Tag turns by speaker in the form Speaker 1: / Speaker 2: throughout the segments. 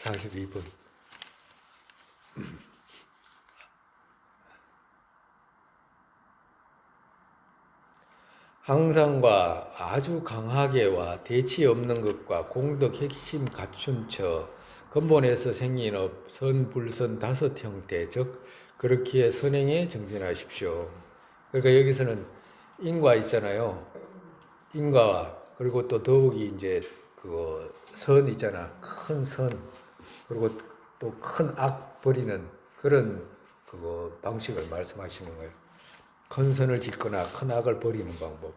Speaker 1: 42번. 항상과 아주 강하게와 대치 없는 것과 공덕 핵심 갖춘 처 근본에서 생긴 업 선불선 다섯 형태 즉 그렇기에 선행에 정진하십시오. 그러니까 여기서는 인과 있잖아요. 인과와 그리고 또 더욱이 이제 그거 선 있잖아. 큰 선. 그리고 또 큰 악 버리는 그런 그거 방식을 말씀하시는 거예요. 큰 선을 짓거나 큰 악을 버리는 방법.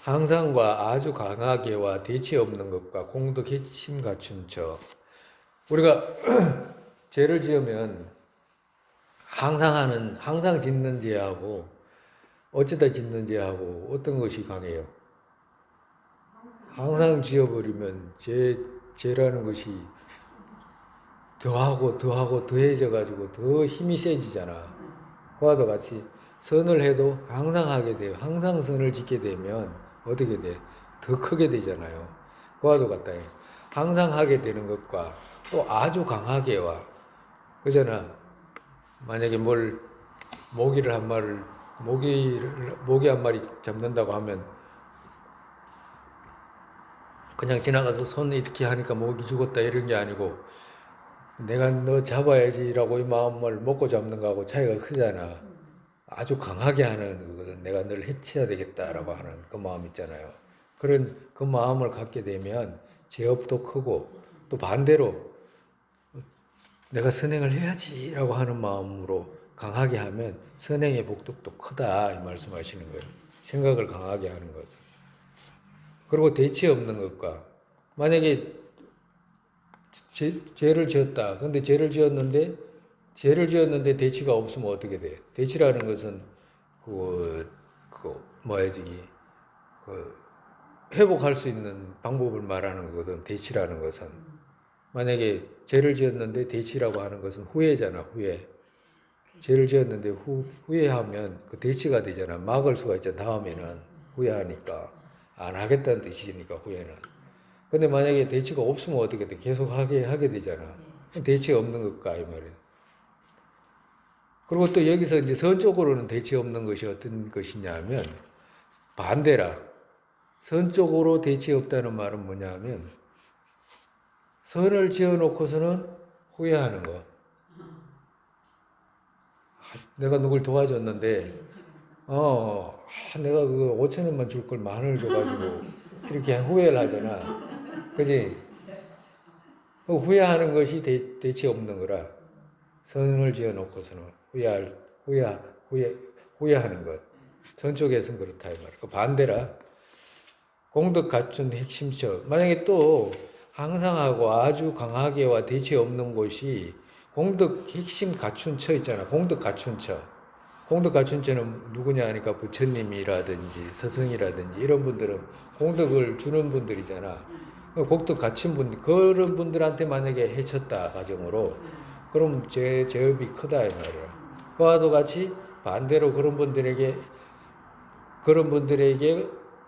Speaker 1: 항상과 아주 강하게와 대치 없는 것과 공덕 핵심 갖춘 처. 우리가 죄를 지으면 항상 짓는 죄하고 어쩌다 짓는 죄하고 어떤 것이 강해요? 항상 지어버리면 죄라는 것이 더하고 더해져 가지고 더 힘이 세지잖아. 그와도 같이 선을 해도 항상 하게 돼요. 항상 선을 짓게 되면 어떻게 돼? 더 크게 되잖아요. 그와도 같다. 항상 하게 되는 것과 또 아주 강하게와 그잖아. 만약에 모기 한 마리 잡는다고 하면 그냥 지나가서 손 이렇게 하니까 모기 죽었다 이런 게 아니고 내가 너 잡아야지라고 이 마음을 먹고 잡는 거하고 차이가 크잖아. 아주 강하게 하는 거거든. 내가 널 해쳐야 되겠다라고 하는 그 마음 있잖아요. 그런 그 마음을 갖게 되면 죄업도 크고 또 반대로 내가 선행을 해야지라고 하는 마음으로 강하게 하면 선행의 복덕도 크다 이 말씀하시는 거예요. 생각을 강하게 하는 것은. 그리고 대치 없는 것과 만약에 죄를 지었다. 근데 죄를 지었는데 대치가 없으면 어떻게 돼? 대치라는 것은 회복할 수 있는 방법을 말하는 거거든. 대치라는 것은 만약에 죄를 지었는데 대치라고 하는 것은 후회잖아. 후회. 죄를 지었는데 후회하면 그 대치가 되잖아. 막을 수가 있잖아. 다음에는 후회하니까 안 하겠다는 뜻이니까 후회는. 근데 만약에 대치가 없으면 어떻게 돼? 계속 하게 되잖아. 대치 없는 것과 이 말이야. 그리고 또 여기서 이제 선적으로는 대치 없는 것이 어떤 것이냐 하면 반대라. 선적으로 대치 없다는 말은 뭐냐 하면 선을 지어 놓고서는 후회하는 거. 내가 누굴 도와줬는데 내가 그 5천 원만 줄 걸 10,000원을 줘가지고 이렇게 후회를 하잖아. 그지? 그 후회하는 것이 대치 없는 거라. 선을 지어 놓고서는 후회하는 것. 전쪽에서는 그렇다 이 말이야. 그 반대라. 공덕 갖춘 핵심처. 만약에 또 항상하고 아주 강하게와 대치 없는 곳이 공덕 핵심 갖춘 처 있잖아. 공덕 갖춘 처. 공덕 갖춘 처는 누구냐 하니까 부처님이라든지 스승이라든지 이런 분들은 공덕을 주는 분들이잖아. 공덕 갖춘 분들, 그런 분들한테 만약에 해쳤다 가정으로 그럼 죄업이 크다 이 말이야. 그와도 같이 반대로 그런 분들에게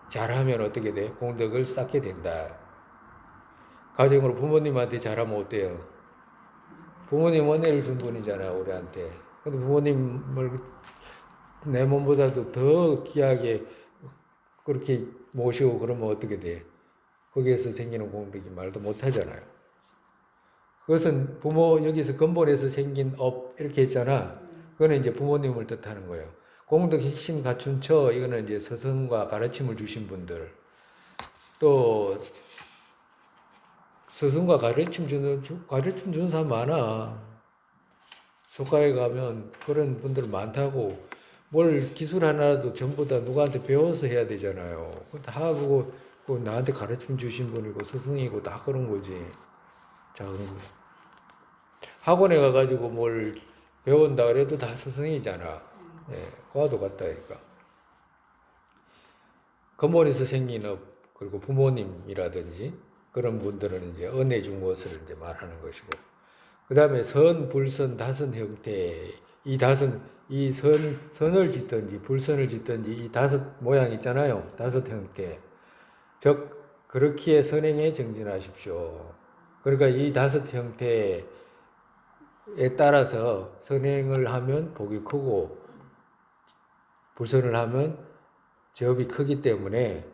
Speaker 1: 잘하면 어떻게 돼? 공덕을 쌓게 된다. 가정으로 부모님한테 잘하면 어때요? 부모님 은혜를 준 분이잖아 우리한테. 근데 부모님을 내 몸보다도 더 귀하게 그렇게 모시고 그러면 어떻게 돼? 거기에서 생기는 공덕이 말도 못하잖아요. 그것은 여기서 근본에서 생긴 업 이렇게 했잖아. 그거는 이제 부모님을 뜻하는 거예요. 공덕 핵심 갖춘 처 이거는 이제 스승과 가르침을 주신 분들. 또 스승과 가르침 주는 사람 많아. 속가에 가면 그런 분들 많다고. 뭘 기술 하나라도 전부 다 누구한테 배워서 해야 되잖아요. 다 그거 나한테 가르침 주신 분이고 스승이고 다 그런 거지. 작은 거. 학원에 가가지고 뭘 배운다 그래도 다 스승이잖아. 예, 그와도 같다니까. 근본에서 생긴 업, 그리고 부모님이라든지 그런 분들은 이제 은혜 준 것을 이제 말하는 것이고. 그 다음에 선, 불선, 다선 형태. 선을 짓든지 불선을 짓든지 이 다섯 모양 있잖아요. 다섯 형태. 즉, 그렇기에 선행에 정진하십시오. 그러니까 이 다섯 형태에 따라서 선행을 하면 복이 크고 불선을 하면 제업이 크기 때문에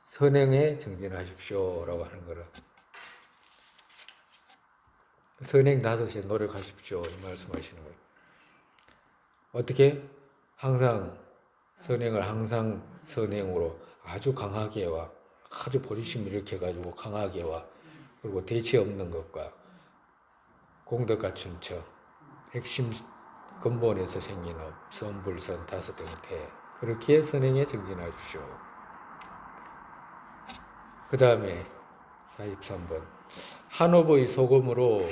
Speaker 1: 선행에 정진하십시오라고 하는 거라. 선행 다섯에 노력하십시오 이 말씀하시는 거예요. 어떻게? 항상 선행을 항상 선행으로 아주 강하게와 아주 보리심 일으켜가지고 강하게와 그리고 대치 없는 것과 공덕 갖춘 척 핵심 근본에서 생긴 업 선불선 다섯 형태 그렇게 선행에 정진하십시오. 그 다음에 43번 한업의 소금으로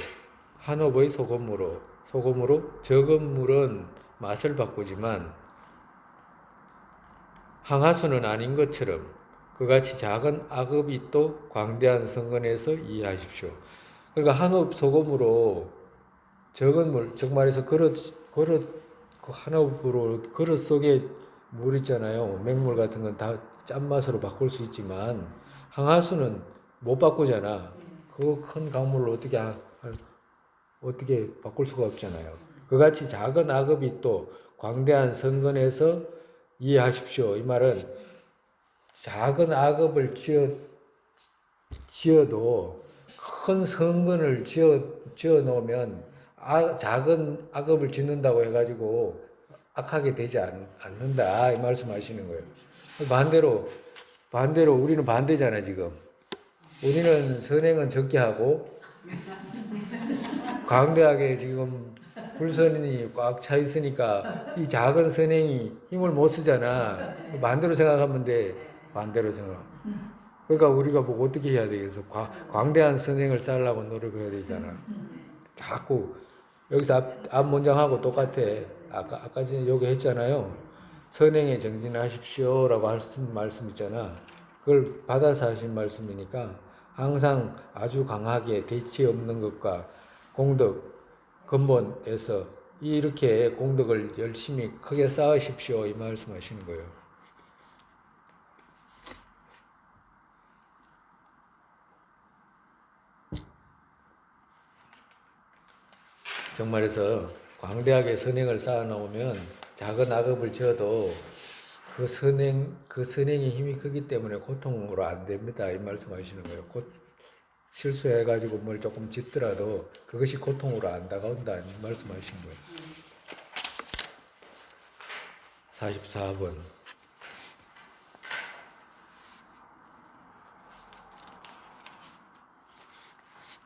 Speaker 1: 적은 물은 맛을 바꾸지만 항하수는 아닌 것처럼 그같이 작은 악업이 또 광대한 성근에서 이해하십시오. 그러니까 한업 소금으로 적은 물, 즉 말해서 그릇 한업으로 그릇 속에 물 있잖아요. 맹물 같은 건 다 짠맛으로 바꿀 수 있지만 항하수는 못 바꾸잖아. 그 큰 강물을 어떻게 바꿀 수가 없잖아요. 그같이 작은 악업이 또 광대한 성근에서 이해하십시오. 이 말은 작은 악업을 지어도 큰 성근을 지어 놓으면 작은 악업을 짓는다고 해가지고 악하게 되지 않는다. 이 말씀하시는 거예요. 반대로 우리는 반대잖아, 지금. 우리는 선행은 적게 하고 광대하게 지금 불선이 꽉 차 있으니까 이 작은 선행이 힘을 못 쓰잖아. 반대로 생각하면 돼. 반대로 생각. 그러니까 우리가 뭐 어떻게 해야 되겠어? 광대한 선행을 쌓으려고 노력해야 되잖아. 자꾸 여기서 앞 문장하고 똑같아. 아까 전에 여기 했잖아요. 선행에 정진하십시오라고 하신 말씀 있잖아. 그걸 받아서 하신 말씀이니까 항상 아주 강하게 대치 없는 것과 공덕 근본에서 이렇게 공덕을 열심히 크게 쌓으십시오 이 말씀하시는 거예요. 정말해서 광대하게 선행을 쌓아놓으면 작은 악업을 지어도 그 선행이 힘이 크기 때문에 고통으로 안 됩니다. 이 말씀하시는 거예요. 실수해가지고 뭘 조금 짓더라도 그것이 고통으로 안 다가온다. 이 말씀하시는 거예요. 44번.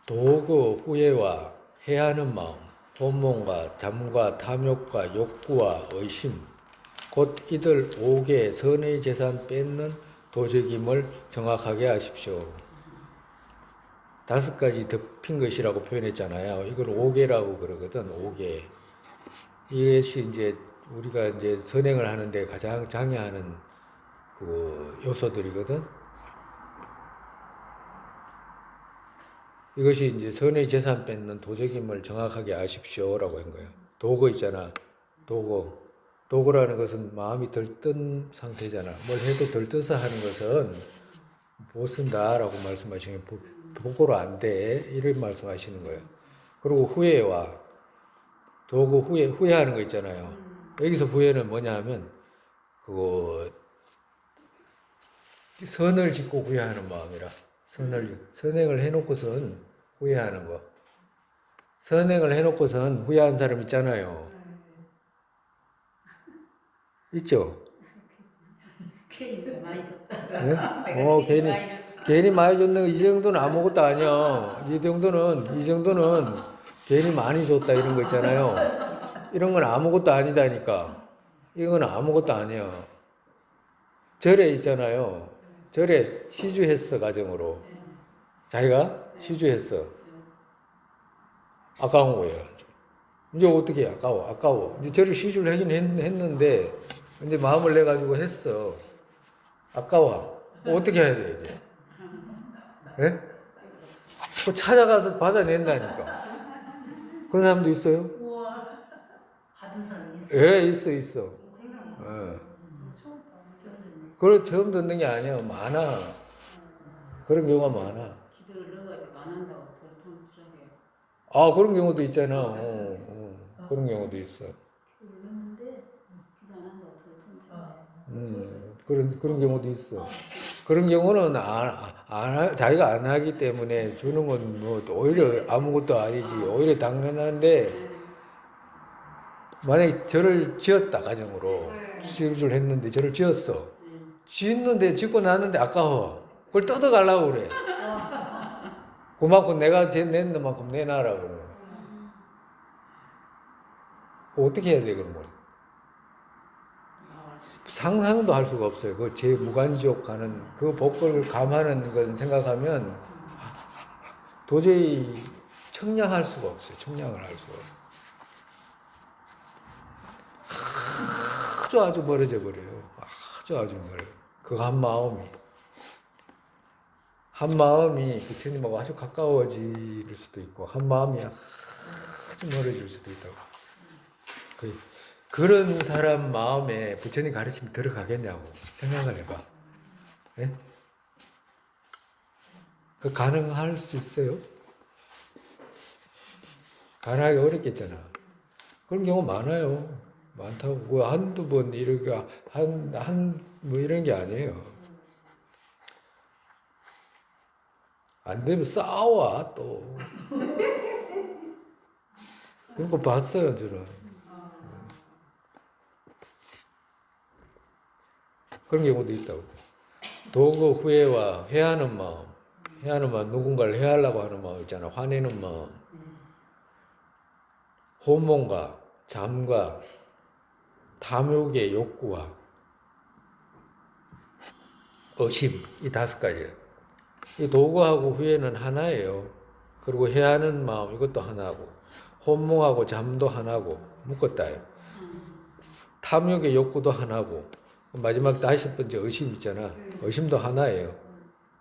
Speaker 1: 도그 후회와 해하는 마음, 본몽과 담과 탐욕과 욕구와 의심, 곧 이들 5개 선의 재산 뺏는 도적임을 정확하게 하십시오. 5가지 덮인 것이라고 표현했잖아요. 이걸 5개라고 그러거든. 5개. 이것이 이제 우리가 이제 선행을 하는데 가장 장애하는 그 요소들이거든. 이것이 이제 선의 재산 뺏는 도적임을 정확하게 아십시오라고 한 거예요. 도거 있잖아. 도거라는 것은 마음이 들뜬 상태잖아. 뭘 해도 들떠서 하는 것은 못 쓴다라고 말씀하시는 도거로 안 돼. 이런 말씀하시는 거예요. 그리고 후회와 도거 후회하는 거 있잖아요. 여기서 후회는 뭐냐 하면 선을 짓고 후회하는 마음이라. 선행을 해놓고선 후회하는 거. 선행을 해놓고선 후회한 사람 있잖아요. 있죠?
Speaker 2: 괜히 많이 줬다.
Speaker 1: 네? 괜히 많이 줬는 이 정도는 아무것도 아니야. 이 정도는 괜히 많이 줬다 이런 거 있잖아요. 이런 건 아무것도 아니다니까. 이건 아무것도 아니야. 절에 있잖아요. 절에 시주했어, 가정으로. 자기가 시주했어. 아까운 거예요. 이제 어떻게 해? 아까워. 이제 절에 시주를 하긴 했는데, 이제 마음을 내가지고 했어. 아까워. 어떻게 해야 돼, 이제? 예? 그 찾아가서 받아낸다니까. 그런 사람도 있어요?
Speaker 2: 우와. 받은 사람 있어.
Speaker 1: 예, 있어. 예. 그걸 처음 듣는 게 아니야. 많아. 그런 경우가 많아.
Speaker 2: 기도를 넣어가지고 안 한다고
Speaker 1: 아, 그런 경우도 있잖아. 그런 경우도 있어.
Speaker 2: 울었는데 기도 안 한 거 같아요.
Speaker 1: 그런 경우도 있어. 그런 경우는 자기가 안 하기 때문에 주는 건 뭐 오히려 아무것도 아니지. 오히려 당연한데, 만약에 절을 지었다, 가정으로. 시주를 했는데 절을 지었어. 짓고 났는데 아까워. 그걸 뜯어가려고 그래. 그만큼 내가 낸 만큼 내놔라고. 어떻게 해야 돼, 그런 건? 상상도 할 수가 없어요. 그 제 무간지옥 가는 그 복을 감하는 걸 생각하면 도저히 청량할 수가 없어요. 청량을 할 수가 없어요. 아주 멀어져 버려요. 아주 멀어요. 그 한 마음이 부처님하고 아주 가까워질 수도 있고 한 마음이 아주 멀어질 수도 있다고. 그런 사람 마음에 부처님 가르침이 들어가겠냐고 생각을 해봐. 네? 그 가능할 수 있어요? 가능하기 어렵겠잖아. 그런 경우 많아요. 많다고. 뭐 한두 번 이렇게 뭐 이런 게 아니에요. 안 되면 싸워 또. 그런 거 봤어요, 저는. 그런 경우도 있다고. 도구 후회와 회하는 마음. 누군가를 해하려고 하는 마음 있잖아. 화내는 마음. 호mon과 잠과 탐욕의 욕구와 의심, 이 5가지. 이 도구하고 후회는 하나예요. 그리고 해하는 마음, 이것도 하나고, 혼몽하고 잠도 하나고, 묶었다요. 탐욕의 욕구도 하나고, 마지막 50번째 의심 있잖아. 의심도 하나예요.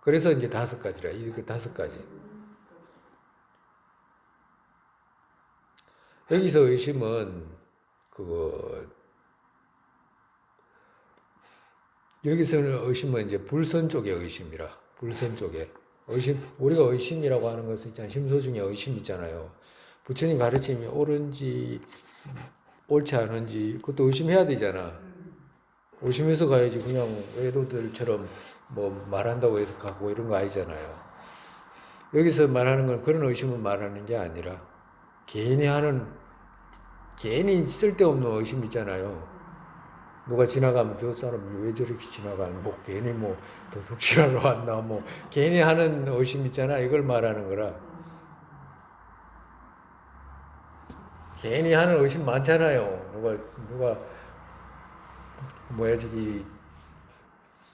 Speaker 1: 그래서 이제 5가지라, 이렇게 5가지. 여기서 의심은, 여기서는 의심은 이제 불선 쪽의 의심이라, 불선 쪽에. 우리가 의심이라고 하는 것은 있잖아요. 심소 중에 의심 있잖아요. 부처님 가르침이 옳은지, 옳지 않은지, 그것도 의심해야 되잖아. 의심해서 가야지 그냥 외도들처럼 뭐 말한다고 해서 가고 이런 거 아니잖아요. 여기서 말하는 건 그런 의심을 말하는 게 아니라, 괜히 쓸데없는 의심 있잖아요. 누가 지나가면 저 사람이 왜 저렇게 지나가는, 뭐 괜히 뭐 도둑질하러 왔나, 뭐 괜히 하는 의심 있잖아. 이걸 말하는 거라. 괜히 하는 의심 많잖아요. 누가 뭐야 저기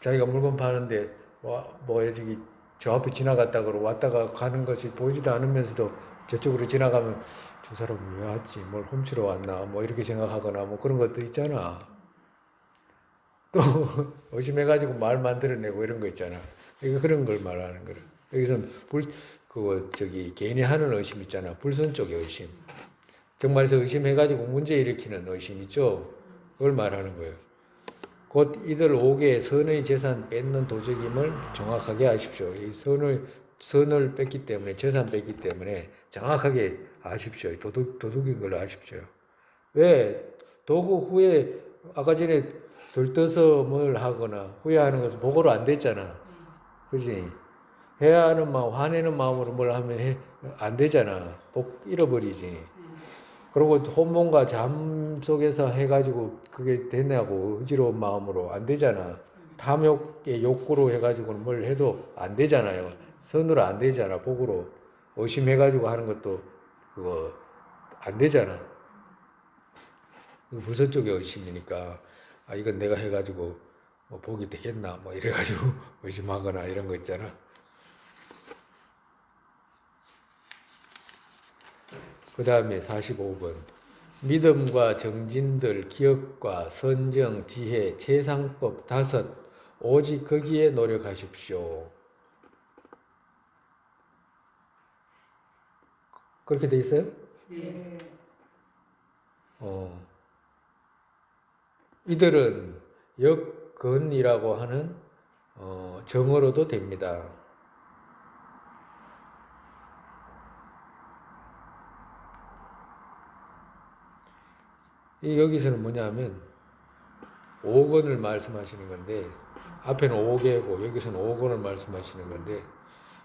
Speaker 1: 자기가 물건 파는데 뭐야 저기 저 앞에 지나갔다 그러고 왔다가 가는 것이 보이지도 않으면서도 저쪽으로 지나가면 저 사람이 왜 왔지, 뭘 훔치러 왔나, 뭐 이렇게 생각하거나 뭐 그런 것도 있잖아. 또 의심해가지고 말 만들어내고 이런 거 있잖아. 이거 그런 걸 말하는 거라. 여기서는 괜히 하는 의심 있잖아. 불선 쪽의 의심. 정말에서 의심해가지고 문제 일으키는 의심 있죠. 그걸 말하는 거예요. 곧 이들 5개의 선의 재산 뺏는 도적임을 정확하게 아십시오. 이 선을 뺐기 때문에, 재산 뺐기 때문에 정확하게 아십시오. 도둑인 걸 아십시오. 왜? 도구 후에 아까 전에 들떠서 뭘 하거나 후회하는 것은 보고로 안 됐잖아. 그지? 해야 하는 마음, 화내는 마음으로 뭘 하면 안 되잖아. 잃어버리지. 그리고 혼mon과 잠 속에서 해가지고 그게 되냐고, 의지로운 마음으로 안 되잖아. 탐욕의 욕구로 해가지고는 뭘 해도 안 되잖아요. 선으로 안 되잖아. 복으로 의심해가지고 하는 것도 그거 안 되잖아. 불선 쪽의 의심이니까, 이건 내가 해가지고 뭐 복이 되겠나 뭐 이래가지고 의심하거나 이런 거 있잖아. 그 다음에 45번. 믿음과 정진들, 기억과 선정, 지혜, 최상법 5, 오직 거기에 노력하십시오. 그렇게 돼 있어요?
Speaker 2: 네.
Speaker 1: 이들은 역근이라고 하는 정어로도 됩니다. 여기서는 뭐냐면 5권을 말씀하시는 건데 앞에는 5개고 여기서는 5권을 말씀하시는 건데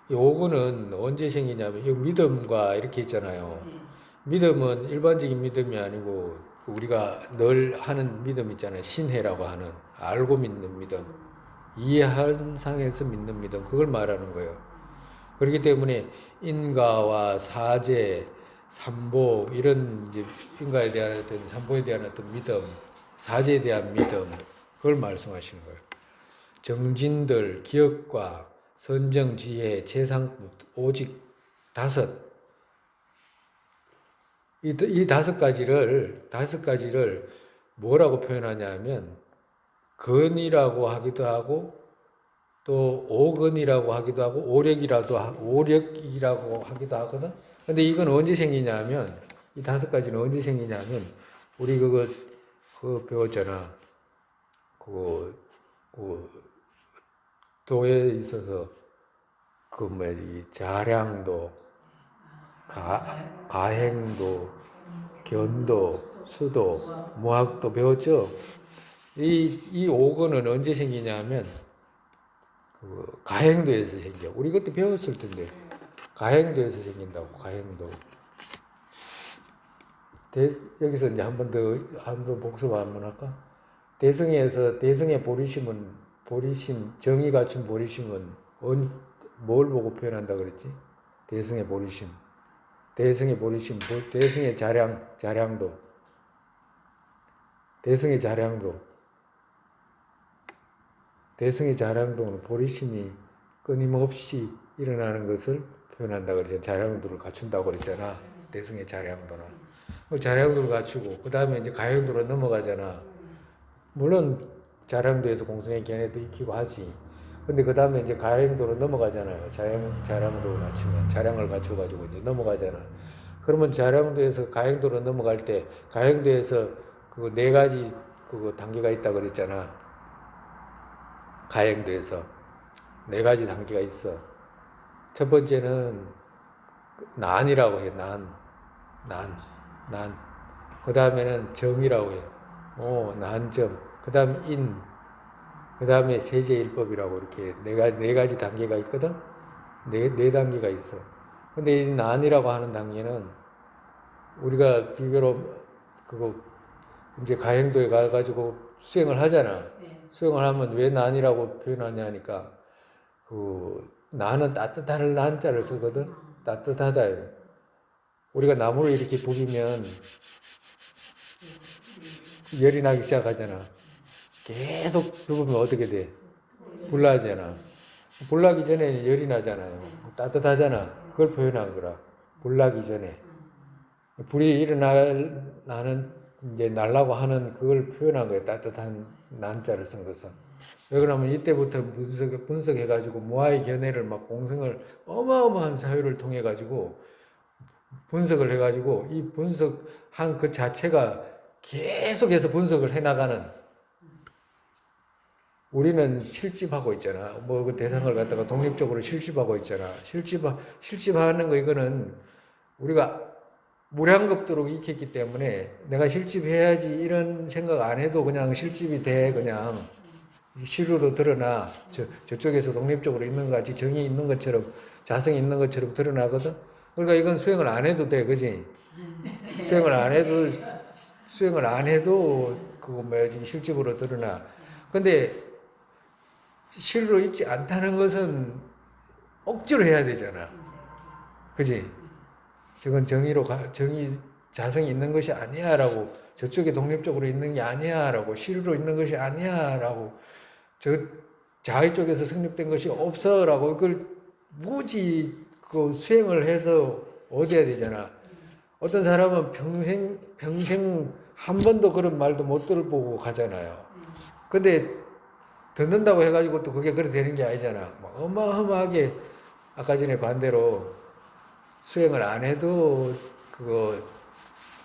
Speaker 1: 이 5권은 언제 생기냐면 이 믿음과 이렇게 있잖아요.
Speaker 2: 네.
Speaker 1: 믿음은 일반적인 믿음이 아니고 우리가 늘 하는 믿음 있잖아요. 신해라고 하는 알고 믿는 믿음, 이해한상에서 믿는 믿음, 그걸 말하는 거예요. 그렇기 때문에 인가와 사제, 삼보 이런 이제 인가에 대한 어떤 삼보에 대한 어떤 믿음, 사제에 대한 믿음 그걸 말씀하시는 거예요. 정진들, 기억과 선정, 지혜, 재상 오직 다섯 이 다섯 가지를 뭐라고 표현하냐면 근이라고 하기도 하고 또 오근이라고 하기도 하고 오력이라고 하기도 하거든. 근데 이건 언제 생기냐면 이 다섯 가지는 언제 생기냐면 우리 그거 배웠잖아. 그 도에 있어서 그 뭐지 자량도 가행도 견도 수도 무학도 배웠죠. 이 오건은 언제 생기냐면 그 가행도에서 생겨. 우리 그때 배웠을 텐데 가행도에서 생긴다고. 가행도. 여기서 이제 한 번 복습 한번 할까? 대승의 보리심 정의 갖춘 보리심은 뭘 보고 표현한다 그랬지? 대승의 보리심, 대승의 자량도, 대승의 자량도는 보리심이 끊임없이 일어나는 것을 표현한다 그랬잖아. 자량도를 갖춘다고 그랬잖아. 대승의 자량도는. 자량도를 갖추고 그 다음에 이제 가량도로 넘어가잖아. 물론 자량도에서 공성의 견해도 익히고 하지. 근데 그 다음에 이제 가량도로 넘어가잖아요. 자량도를 갖추면 자량을 갖춰가지고 이제 넘어가잖아. 그러면 자량도에서 가행도로 넘어갈 때 가행도에서 그 네 가지 그 단계가 있다 그랬잖아. 가행도에서 네 가지 단계가 있어. 첫 번째는 난이라고 해. 난. 그 다음에는 정이라고 해. 난점. 그 다음 인. 그 다음에 세제일법이라고 이렇게 네 가지 단계가 있거든. 네 단계가 있어. 근데 이 난이라고 하는 단계는 우리가 비교로 그거 이제 가행도에 가가지고 수행을 하잖아.
Speaker 2: 네.
Speaker 1: 수행을 하면 왜 난이라고 표현하냐니까 그 난은 따뜻한 난자를 쓰거든. 따뜻하다. 우리가 나무를 이렇게 부비면 열이 나기 시작하잖아. 계속 부으면 어떻게 돼? 불나잖아. 불나기 전에 열이 나잖아요. 따뜻하잖아. 그걸 표현한 거라. 불나기 전에. 불이 일어나는 이제 날라고 하는 그걸 표현한 거예요. 따뜻한 난자를 쓴 것은. 왜 그러면 이때부터 분석해가지고 모아의 견해를 막 공성을 어마어마한 사유를 통해가지고 분석을 해가지고 이 분석한 그 자체가 계속해서 분석을 해나가는 우리는 실집하고 있잖아. 뭐 그 대상을 갖다가 독립적으로 실집하고 있잖아. 실집하는 거 이거는 우리가 무량겁도록 익혔기 때문에 내가 실집해야지 이런 생각 안 해도 그냥 실집이 돼. 그냥 실으로 드러나. 저쪽에서 독립적으로 있는 것 같이 정이 있는 것처럼 자성이 있는 것처럼 드러나거든. 그러니까 이건 수행을 안 해도 돼. 그지? 수행을 안 해도 그거 뭐야지 실집으로 드러나. 근데 실로 있지 않다는 것은 억지로 해야 되잖아. 그지? 저건 정의 자성이 있는 것이 아니야라고, 저쪽에 독립적으로 있는 게 아니야라고, 실로 있는 것이 아니야라고, 저 자의 쪽에서 성립된 것이 없어라고, 그걸 무지 그 수행을 해서 얻어야 되잖아. 어떤 사람은 평생 한 번도 그런 말도 못 들어보고 가잖아요. 근데 듣는다고 해가지고 또 그게 그래 되는 게 아니잖아. 어마어마하게 아까 전에 반대로 수행을 안 해도 그거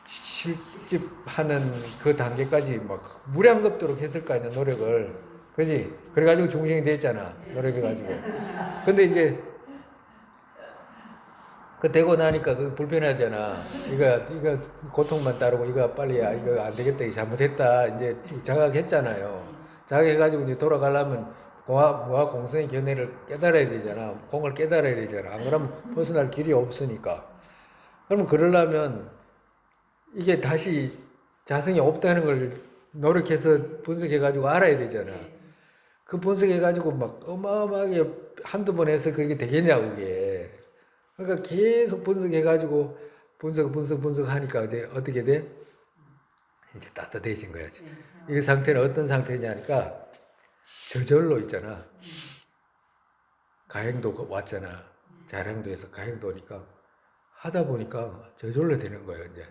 Speaker 1: 실집하는 그 단계까지 막 무량겁도록 했을 거 아니야, 노력을. 그지? 그래가지고 중생이 됐잖아, 노력해가지고. 근데 이제 그 되고 나니까 그 불편하잖아. 이거 고통만 따르고 이거 빨리 이거 안 되겠다. 이거 잘못했다. 이제 자각했잖아요. 자각해가지고 이제 돌아가려면 무아 공성의 견해를 깨달아야 되잖아. 공을 깨달아야 되잖아. 안 그러면 벗어날 길이 없으니까. 그러면 그러려면 이게 다시 자성이 없다는 걸 노력해서 분석해가지고 알아야 되잖아. 그 분석해가지고 막 어마어마하게 한두 번 해서 그게 되겠냐고, 그게. 그러니까 계속 분석해가지고 분석하니까 이제 어떻게 돼? 이제 따뜻해진 거야지. 이 상태는 어떤 상태냐니까 저절로 있잖아. 가행도 왔잖아. 자량도에서 가행도 오니까 하다 보니까 저절로 되는 거예요, 이제.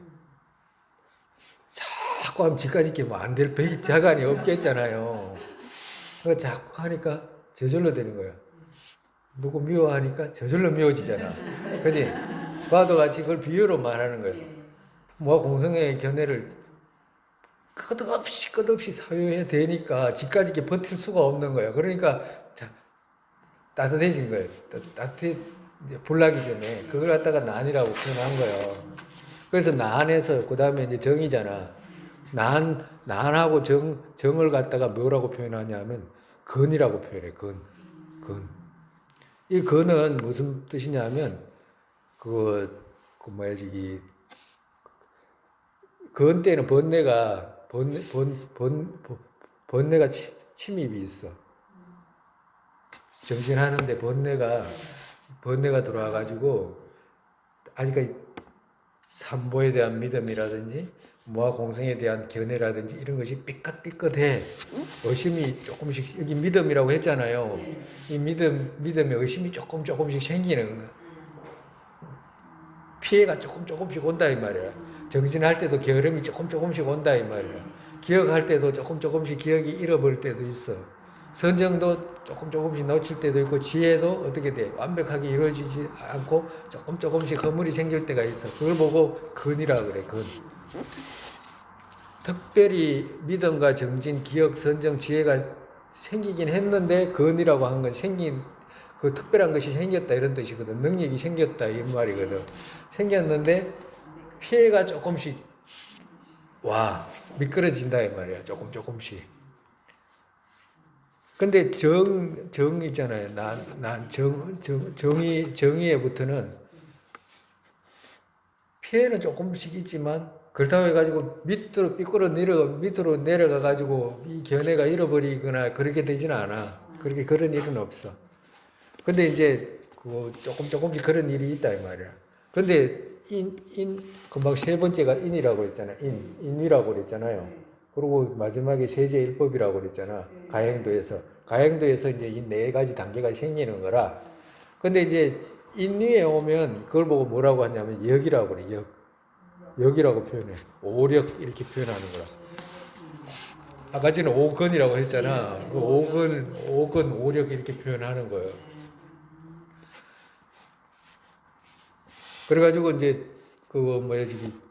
Speaker 1: 자꾸 하면 지까지 끼면 안 될 자간이 없겠잖아요. 그러니까 자꾸 하니까 저절로 되는 거야. 누구 미워하니까 저절로 미워지잖아. 그지? 과도 같이 그걸 비유로 말하는 거예요. 뭐 공성의 견해를 끝없이 사유해야 되니까 지까지 이렇게 버틸 수가 없는 거야. 그러니까 따뜻해진 거예요. 불나기 전에 그걸 갖다가 난이라고 표현한 거예요. 그래서 난에서 그 다음에 이제 정이잖아. 난하고 정을 갖다가 뭐라고 표현하냐면 근이라고 표현해. 근. 이 근은 무슨 뜻이냐면 그 뭐야 저기 근 때는 번뇌가 침입이 있어. 정신하는데 번뇌가 들어와가지고 아직까지 삼보에 대한 믿음이라든지 무아 공성에 대한 견해라든지 이런 것이 삐끗삐끗해. 의심이 조금씩 여기 믿음이라고 했잖아요. 이 믿음에 의심이 조금씩 생기는 거. 피해가 조금씩 온다 이 말이야. 정신할 때도 게으름이 조금씩 온다 이 말이야. 기억할 때도 조금씩 기억이 잃어버릴 때도 있어. 선정도 조금씩 놓칠 때도 있고 지혜도 어떻게 돼? 완벽하게 이루어지지 않고 조금씩 허물이 생길 때가 있어. 그걸 보고 근이라 그래. 근. 특별히 믿음과 정진, 기억, 선정, 지혜가 생기긴 했는데 근이라고 한 건 생긴 그 특별한 것이 생겼다 이런 뜻이거든. 능력이 생겼다 이 말이거든. 생겼는데 피해가 조금씩 미끄러진다 이 말이야. 조금씩. 근데 정 있잖아요. 정의에부터는 피해는 조금씩 있지만 그렇다고 해가지고 밑으로 내려가가지고 이 견해가 잃어버리거나 그렇게 되지는 않아. 그런 일은 없어. 근데 이제 조금씩 그런 일이 있다 이 말이야. 근데 금방 세 번째가 인이라고 그랬잖아. 인위라고 그랬잖아요. 그리고 마지막에 세제일법이라고 그랬잖아. 가행도에서 이제 이 네 가지 단계가 생기는 거라. 근데 이제 인위에 오면 그걸 보고 뭐라고 하냐면 역이라고 그래. 역이라고 표현해. 오력 이렇게 표현하는 거라. 아까 전에 오건이라고 했잖아. 그 오건, 오력 이렇게 표현하는 거예요. 그래가지고 이제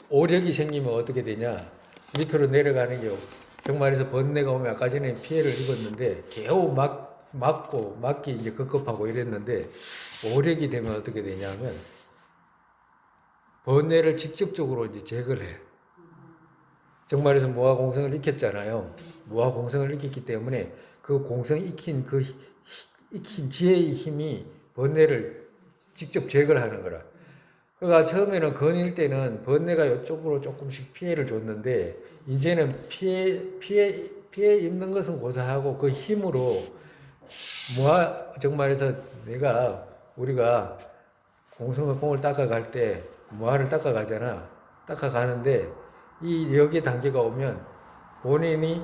Speaker 1: 오력이 생기면 어떻게 되냐? 밑으로 내려가는 경우. 정말에서 번뇌가 오면 아까 전에 피해를 입었는데 겨우 막기 이제 급급하고 이랬는데 오력이 되면 어떻게 되냐면 번뇌를 직접적으로 이제 제거를 해. 정말에서 무아공성을 익혔잖아요. 무아공성을 익혔기 때문에 그 공성 익힌 지혜의 힘이 번뇌를 직접 제거를 하는 거라. 그러니까 처음에는 건일 때는 번뇌가 이쪽으로 조금씩 피해를 줬는데 이제는 피해 입는 것은 고사하고 그 힘으로 정말에서 우리가 공을 닦아갈 때 무아를 닦아가잖아. 닦아가는데 이 여기 단계가 오면 본인이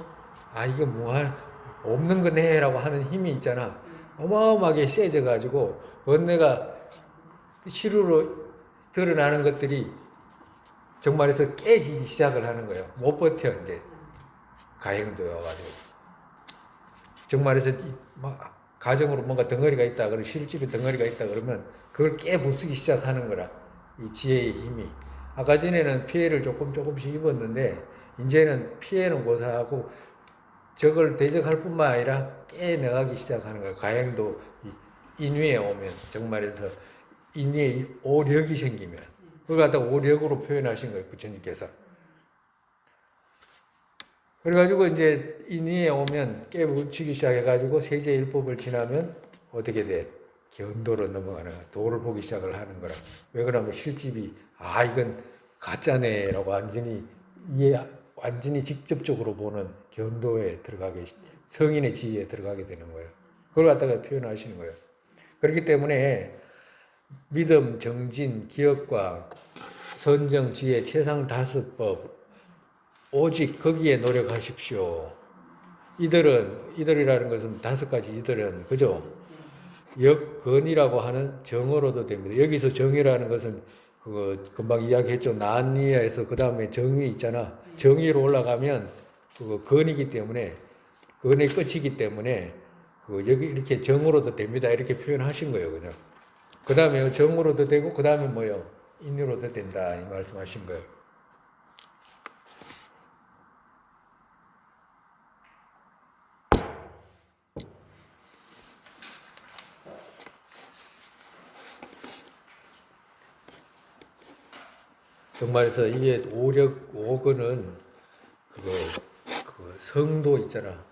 Speaker 1: 이거 무아 없는 거네라고 하는 힘이 있잖아. 어마어마하게 세져가지고 번뇌가 시루로 드러나는 것들이 정말에서 깨지기 시작을 하는 거예요. 못 버텨 이제 가행도여가지고 정말에서 가정으로 뭔가 덩어리가 있다 그러면 실집에 덩어리가 있다 그러면 그걸 깨부수기 시작하는 거라. 이 지혜의 힘이. 아까 전에는 피해를 조금씩 입었는데 이제는 피해는 고사하고 적을 대적할 뿐만 아니라 깨나가기 시작하는 거예요. 가행도 인위에 오면 정말에서 인의에 오력이 생기면 그걸 갖다가 오력으로 표현하신 거예요, 부처님께서. 그래가지고 이제 인의에 오면 깨우치기 시작해가지고 세제일법을 지나면 어떻게 돼? 견도로 넘어가는 거야. 도를 보기 시작을 하는 거라. 왜 그러면 실집이 이건 가짜네라고 완전히 직접적으로 보는 견도에 들어가게 성인의 지위에 들어가게 되는 거예요. 그걸 갖다가 표현하시는 거예요. 그렇기 때문에 믿음, 정진, 기억과 선정, 지혜, 최상 다섯법 오직 거기에 노력하십시오. 이들이라는 것은 다섯 가지 이들은 그죠? 역건이라고 하는 정어로도 됩니다. 여기서 정이라는 것은 그거 금방 이야기했죠. 난이에서 그 다음에 정이 있잖아. 정의로 올라가면 그거 건이기 때문에 건의 끝이기 때문에 그 여기 이렇게 정으로도 됩니다. 이렇게 표현하신 거예요, 그냥. 그 다음에 정으로도 되고 그 다음에 뭐요? 인으로도 된다 이 말씀하신 거예요. 정말해서 이게 오근은 그 성도 있잖아.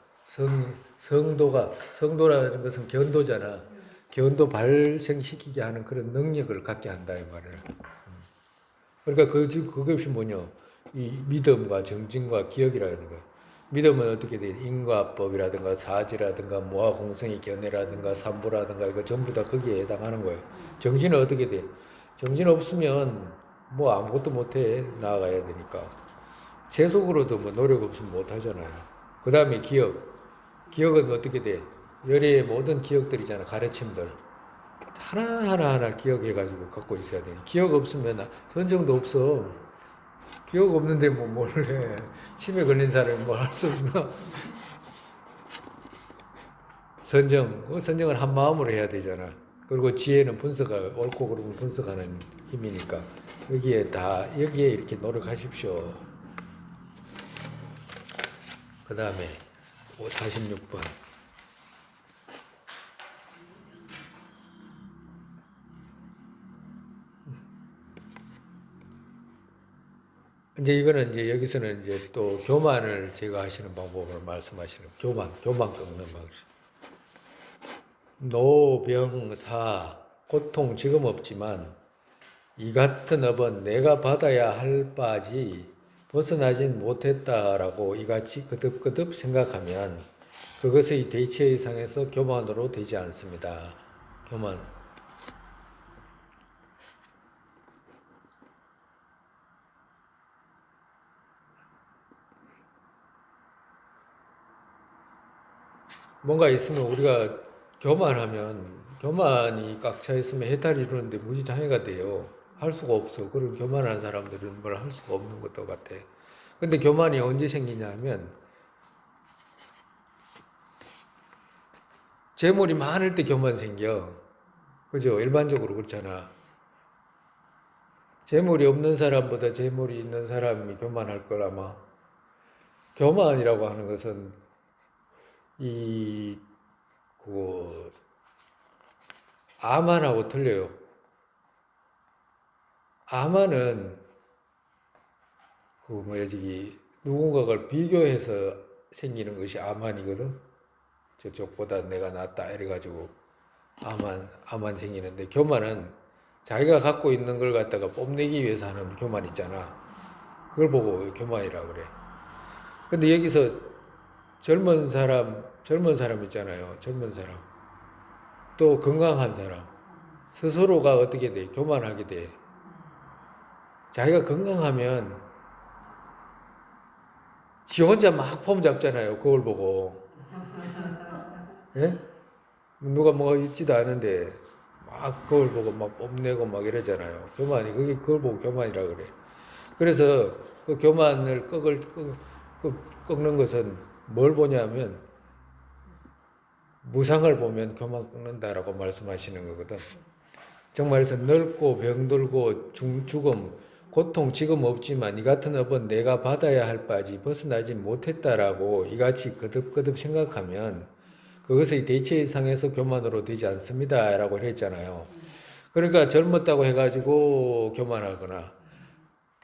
Speaker 1: 성도라는 것은 견도잖아. 견도 발생시키게 하는 그런 능력을 갖게 한다 이 말이야. 그러니까 그것이 뭐냐? 이 믿음과 정진과 기억이라는 거야. 믿음은 어떻게 돼? 인과법이라든가 사지라든가 모아공성의 견해라든가 삼보라든가 이거 전부 다 거기에 해당하는 거예요. 정진은 어떻게 돼? 정진 없으면 뭐 아무것도 못해 나아가야 되니까 재속으로도 뭐 노력 없으면 못하잖아요. 그 다음에 기억은 어떻게 돼? 열의 모든 기억들이잖아. 가르침들 하나 기억해가지고 갖고 있어야 돼. 기억 없으면 선정도 없어. 기억 없는데 뭐 뭘 해? 치매 걸린 사람이 뭘 할 수 있나? 선정을 한 마음으로 해야 되잖아. 그리고 지혜는 옳고 그름을 분석하는 힘이니까 여기에 이렇게 노력하십시오. 그 다음에 46번. 이제 이거는 이제 여기서는 이제 또 교만을 제가 하시는 방법을 말씀하시는 교만 꺾는 방식. 노병사 고통 지금 없지만 이 같은 업은 내가 받아야 할 바지 벗어나진 못했다라고 이같이 거듭거듭 생각하면 그것의 대체 이상에서 교만으로 되지 않습니다. 교만. 뭔가 있으면 우리가 교만이 꽉 차 있으면 해탈이 이루는데 무지장애가 돼요. 할 수가 없어. 그런 교만한 사람들은 뭘 할 수가 없는 것도 같아. 근데 교만이 언제 생기냐면 재물이 많을 때 교만 생겨. 그죠? 일반적으로 그렇잖아. 재물이 없는 사람보다 재물이 있는 사람이 교만할 걸 아마. 교만이라고 하는 것은 아만하고 틀려요. 아만은 누군가를 비교해서 생기는 것이 아만이거든. 저쪽보다 내가 낫다 이래가지고 아만 생기는데 교만은 자기가 갖고 있는 걸 갖다가 뽐내기 위해서 하는 교만 있잖아. 그걸 보고 교만이라고 그래. 근데 여기서 젊은 사람 있잖아요. 젊은 사람. 또 건강한 사람. 스스로가 어떻게 돼? 교만하게 돼. 자기가 건강하면 지 혼자 막 폼 잡잖아요. 그걸 보고. 예? 누가 뭐 있지도 않은데 막 그걸 보고 막 뽐내고 막 이러잖아요. 그걸 보고 교만이라 그래. 그래서 그 교만을 꺾는 것은 뭘 보냐면 무상을 보면 교만 꺾는다라고 말씀하시는 거거든. 정말해서 넓고 병들고 죽음, 고통 지금 없지만 이 같은 업은 내가 받아야 할 바지 벗어나지 못했다라고 이같이 거듭거듭 생각하면 그것의 대체 이상에서 교만으로 되지 않습니다 라고 했잖아요. 그러니까 젊었다고 해가지고 교만하거나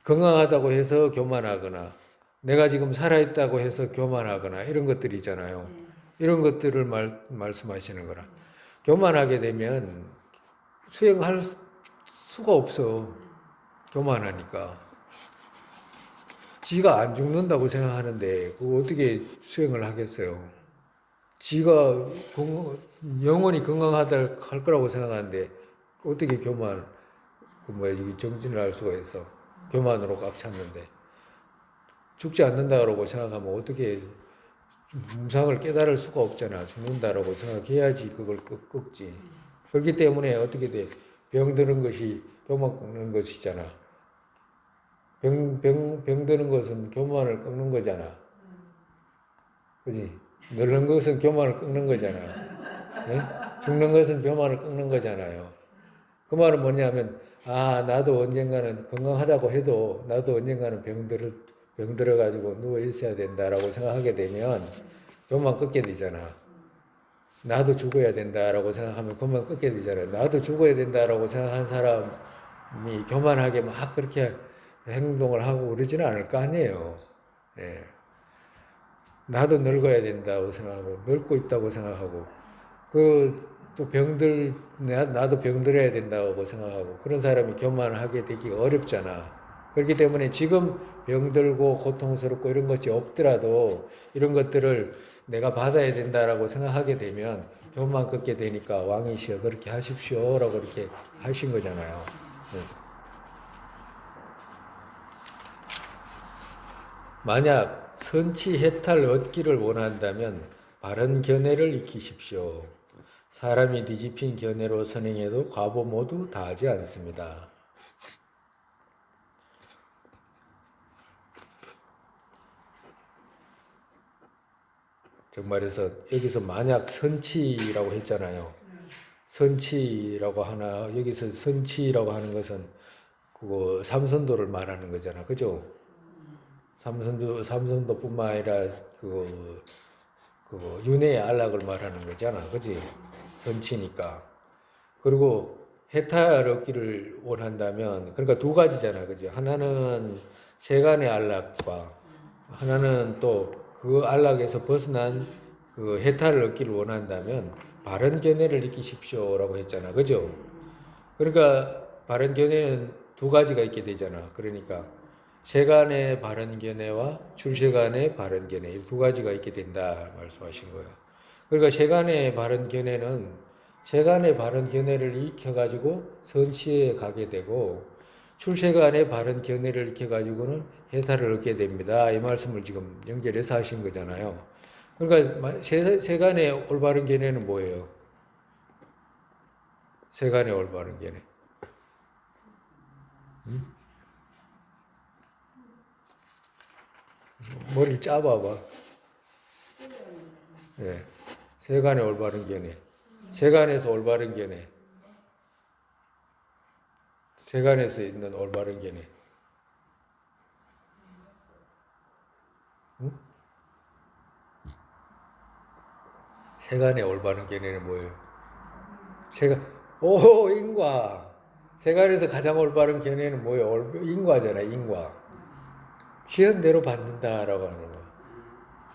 Speaker 1: 건강하다고 해서 교만하거나 내가 지금 살아있다고 해서 교만하거나 이런 것들이 있잖아요.
Speaker 2: 예.
Speaker 1: 이런 것들을 말씀하시는 거라. 교만하게 되면 수행할 수가 없어. 교만하니까. 지가 안 죽는다고 생각하는데 그거 어떻게 수행을 하겠어요? 지가 영원히 건강하다 할 거라고 생각하는데 어떻게 정진을 할 수가 있어? 교만으로 꽉 찼는데 죽지 않는다고 생각하면 어떻게 무상을 깨달을 수가 없잖아. 죽는다라고 생각해야지 그걸 꺾지. 그렇기 때문에 어떻게 돼? 병드는 것이 교만 꺾는 것이잖아. 병드는 것은 교만을 꺾는 거잖아. 그지? 늙는 것은 교만을 꺾는 거잖아. 예? 죽는 것은 교만을 꺾는 거잖아요. 그 말은 뭐냐면, 나도 언젠가는 건강하다고 해도, 나도 언젠가는 병들어가지고 누워 있어야 된다라고 생각하게 되면, 교만 꺾게 되잖아. 나도 죽어야 된다라고 생각하면 교만 꺾게 되잖아요. 나도 죽어야 된다라고 생각하는 사람이 교만하게 막 그렇게 행동을 하고 그러지는 않을 거 아니에요. 예. 나도 늙어야 된다고 생각하고, 늙고 있다고 생각하고, 나도 병들어야 된다고 생각하고, 그런 사람이 교만하게 되기가 어렵잖아. 그렇기 때문에 지금 병들고 고통스럽고 이런 것이 없더라도 이런 것들을 내가 받아야 된다라고 생각하게 되면 교만 걷게 되니까 왕이시여 그렇게 하십시오라고 그렇게 하신 거잖아요. 네. 만약 선치 해탈 얻기를 원한다면 바른 견해를 익히십시오. 사람이 뒤집힌 견해로 선행해도 과보 모두 다하지 않습니다. 정말해서 여기서 만약 선치라고 했잖아요. 선치라고 하나 여기서 선치라고 하는 것은 그거 삼선도를 말하는 거잖아, 그죠? 삼선도뿐만 아니라 그 윤회의 안락을 말하는 거잖아, 그지? 선치니까. 그리고 해탈 얻기를 원한다면 그러니까 두 가지잖아, 그지? 하나는 세간의 안락과 하나는 또 그 안락에서 벗어난 그 해탈을 얻기를 원한다면 바른 견해를 익히십시오라고 했잖아, 그죠? 그러니까 바른 견해는 두 가지가 있게 되잖아. 그러니까 세간의 바른 견해와 출세간의 바른 견해 이 두 가지가 있게 된다 말씀하신 거예요. 그러니까 세간의 바른 견해를 익혀가지고 선치에 가게 되고 출세간의 바른 견해를 익혀가지고는 해탈을 얻게 됩니다. 이 말씀을 지금 연결해서 하신 거잖아요. 그러니까 세간의 올바른 견해는 뭐예요? 세간의 올바른 견해. 머리를 짜봐봐. 예. 세간의 올바른 견해. 세간에서 올바른 견해. 세간에서 있는 올바른 견해. 응? 세간의 올바른 견해는 뭐예요? 인과. 세간에서 가장 올바른 견해는 뭐예요? 인과잖아, 인과. 지연대로 받는다라고 하는 거.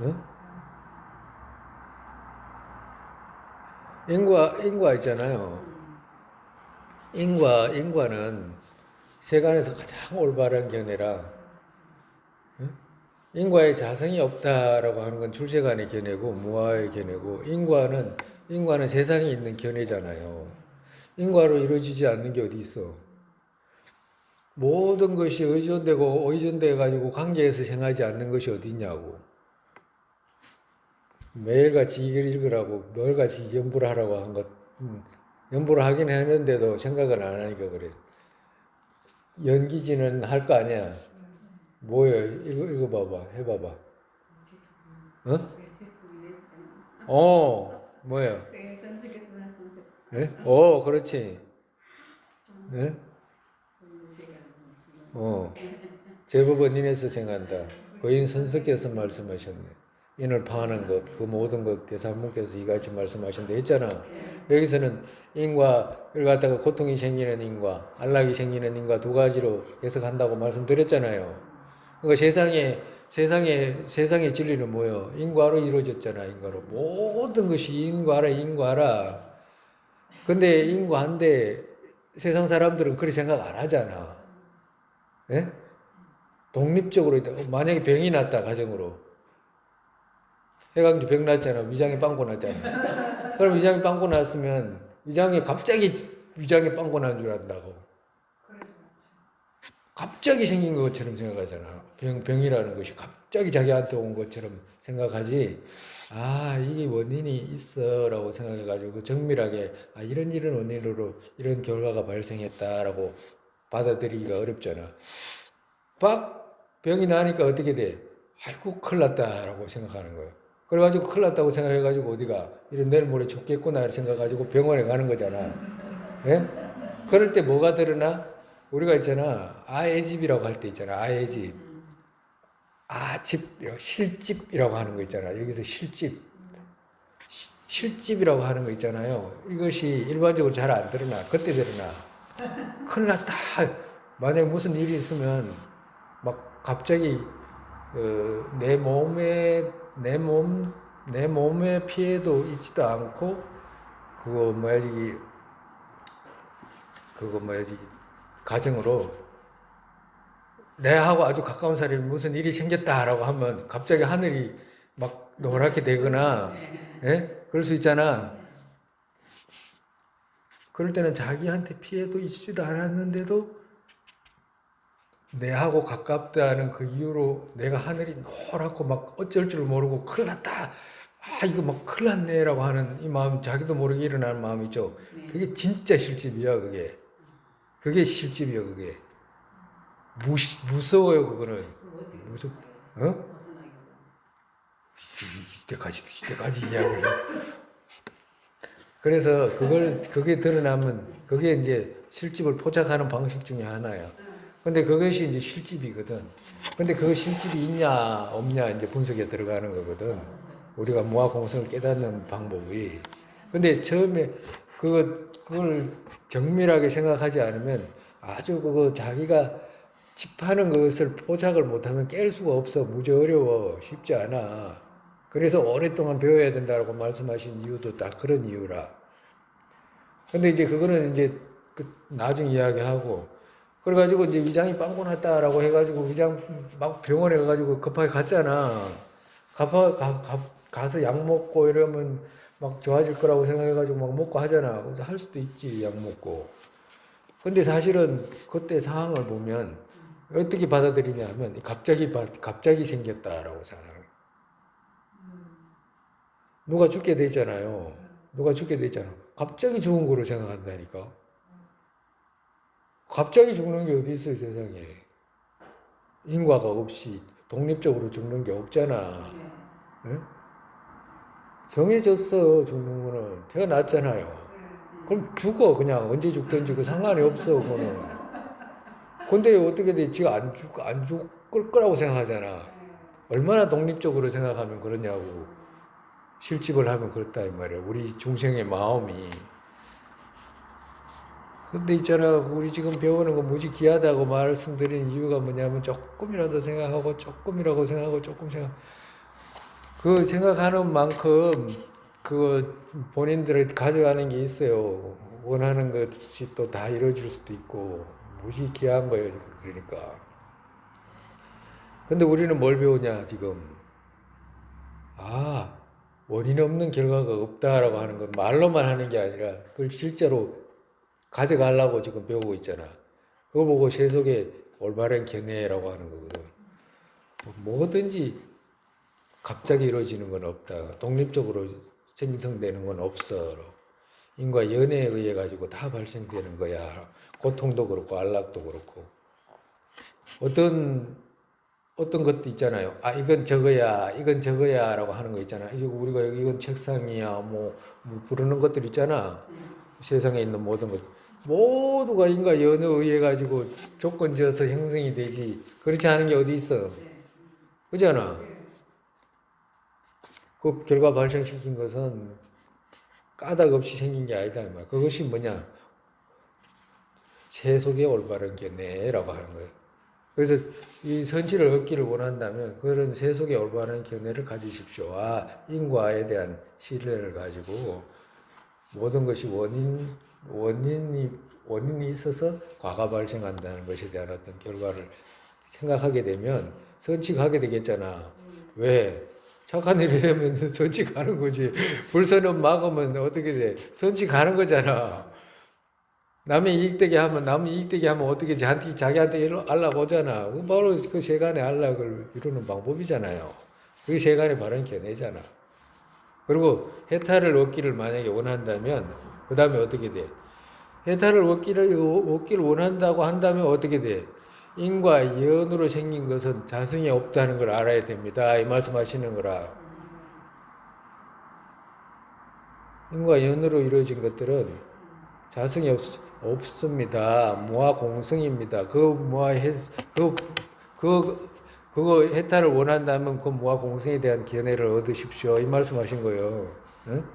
Speaker 1: 응? 인과 있잖아요. 인과는 세간에서 가장 올바른 견해라. 응? 인과에 자성이 없다라고 하는 건 출세간의 견해고 무아의 견해고 인과는 세상에 있는 견해잖아요. 인과로 이루어지지 않는 게 어디 있어? 모든 것이 의존돼 가지고 관계에서 생하지 않는 것이 어디 있냐고. 매일같이 이걸 읽으라고 매일같이 연부를 하라고 한 것, 연부를 하긴 했는데도 생각을 안 하니까 그래. 연기지는 할 거 아니야. 뭐예요? 읽어봐봐. 해봐봐. 뭐예요? 네? 그렇지. 네? 제법은 인에서 생한다. 거인 선석께서 말씀하셨네. 인을 파하는 것, 그 모든 것 대사문께서 이같이 말씀하신다 했잖아. 여기서는 인과, 를 갖다가 고통이 생기는 인과, 안락이 생기는 인과 두 가지로 해석한다고 말씀드렸잖아요. 그러니까 세상의 진리는 뭐예요? 인과로 이루어졌잖아, 인과로. 모든 것이 인과라, 인과라. 근데 인과인데 세상 사람들은 그렇게 생각 안 하잖아. 예? 독립적으로, 만약에 병이 났다, 가정으로. 해강주 병 났잖아. 위장에 빵꾸 났잖아. 그럼 위장에 빵꾸 났으면, 갑자기 위장에 빵꾸 난 줄 안다고. 갑자기 생긴 것처럼 생각하잖아. 병이라는 것이 갑자기 자기한테 온 것처럼 생각하지. 아, 이게 원인이 있어. 라고 생각해가지고 정밀하게, 아, 이런 원인으로 이런 결과가 발생했다라고 받아들이기가 어렵잖아. 병이 나니까 어떻게 돼? 아이고, 큰일 났다. 라고 생각하는 거예요. 그래가지고 큰일 났다고 생각해가지고 어디가, 이런 내일 모레 죽겠구나. 생각해가지고 병원에 가는 거잖아. 예? 그럴 때 뭐가 드러나? 우리가 있잖아. 아의 집이라고 할 때 있잖아. 아의 집. 아집, 실집이라고 하는 거 있잖아. 여기서 실집. 실집이라고 하는 거 있잖아요. 이것이 일반적으로 잘 안 드러나. 그때 드러나. 큰일 났다. 만약에 무슨 일이 있으면 막 갑자기 내 몸의 피해도 있지도 않고 그거 뭐야지 가정으로 내하고 아주 가까운 사람이 무슨 일이 생겼다라고 하면 갑자기 하늘이 막 노랗게 되거나, 예? 그럴 수 있잖아. 그럴 때는 자기한테 피해도 있지도 않았는데도 내하고 가깝다는 그 이유로 내가 하늘이 노랗고 막 어쩔 줄 모르고 큰일 났다. 아, 이거 막 큰일 났네라고 하는 이 마음, 자기도 모르게 일어나는 마음 있죠. 그게 진짜 실집이야, 그게. 그게 실집이야, 그게. 무서워요, 그거는. 어? 이때까지 이야기를. 그래서 그게 드러나면, 그게 이제 실집을 포착하는 방식 중에 하나야. 근데 그것이 이제 실집이거든. 근데 그 실집이 있냐, 없냐, 이제 분석에 들어가는 거거든. 우리가 무아공성을 깨닫는 방법이. 근데 처음에 그걸 정밀하게 생각하지 않으면 아주 자기가 짚하는 것을 포착을 못하면 깰 수가 없어. 무지 어려워. 쉽지 않아. 그래서 오랫동안 배워야 된다고 말씀하신 이유도 다 그런 이유라. 근데 이제 그거는 이제 나중 이야기하고, 그래가지고 이제 위장이 빵꾸 났다라고 해가지고 위장 막 병원에 가가지고 급하게 갔잖아. 가서 약 먹고 이러면 막 좋아질 거라고 생각해가지고 막 먹고 하잖아. 할 수도 있지, 약 먹고. 근데 사실은 그때 상황을 보면 어떻게 받아들이냐 하면 갑자기 생겼다라고 생각하는 거예요. 누가 죽게 되잖아요. 누가 죽게 되잖아. 갑자기 죽은 거로 생각한다니까. 갑자기 죽는 게 어디 있어요, 세상에. 인과가 없이 독립적으로 죽는 게 없잖아. 응? 정해졌어, 죽는 거는. 태어났잖아요. 그럼 죽어, 그냥. 언제 죽든지 그 상관이 없어, 그거는. 근데 어떻게 돼? 지가 안 죽을 거라고 생각하잖아. 얼마나 독립적으로 생각하면 그러냐고. 실집을 하면 그렇다, 이 말이야. 우리 중생의 마음이. 근데 있잖아, 우리 지금 배우는 거 무지 귀하다고 말씀드린 이유가 뭐냐면 조금이라도 생각하고, 그 생각하는 만큼 그 본인들을 가져가는 게 있어요. 원하는 것이 또 다 이루어질 수도 있고, 무지 귀한 거예요, 그러니까. 근데 우리는 뭘 배우냐, 지금. 아, 원인 없는 결과가 없다라고 하는 건 말로만 하는 게 아니라 그걸 실제로 가져가려고 지금 배우고 있잖아. 그거 보고 세속의 올바른 견해라고 하는 거거든. 뭐든지 갑자기 이루어지는 건 없다. 독립적으로 생성되는 건 없어. 인과 연애에 의해 가지고 다 발생되는 거야. 고통도 그렇고 안락도 그렇고. 어떤 것도 있잖아요. 아, 이건 저거야 라고 하는 거 있잖아. 우리가 이건 책상이야 뭐 부르는 것들 있잖아. 세상에 있는 모든 것 모두가 인과 연애에 의해 가지고 조건 지어서 형성이 되지. 그렇지 않은 게 어디 있어. 그잖아. 그 결과 발생시킨 것은 까닭 없이 생긴 게 아니다. 이 말. 그것이 뭐냐? 세속의 올바른 견해라고 하는 거예요. 그래서 이 선지를 얻기를 원한다면 그런 세속의 올바른 견해를 가지십시오. 인과에 대한 신뢰를 가지고 모든 것이 원인이 있어서 과가 발생한다는 것에 대한 어떤 결과를 생각하게 되면 선칙하게 되겠잖아. 왜? 착한 일을 하면 선칙하는 거지. 불선은 막으면 어떻게 돼? 선칙하는 거잖아. 남의 이익되게 하면 어떻게 자기한테 안락 오잖아. 바로 그 세간의 안락을 이루는 방법이잖아요. 그게 세간의 바른 견해잖아. 그리고 해탈을 얻기를 만약에 원한다면 그 다음에 어떻게 돼? 해탈을 얻기를 원한다고 한다면 어떻게 돼? 인과 연으로 생긴 것은 자성이 없다는 걸 알아야 됩니다. 이 말씀하시는 거라. 인과 연으로 이루어진 것들은 자성이 없습니다. 무아 공성입니다. 그거 해탈을 원한다면 그 무아 공성에 대한 견해를 얻으십시오. 이 말씀하신 거예요. 응?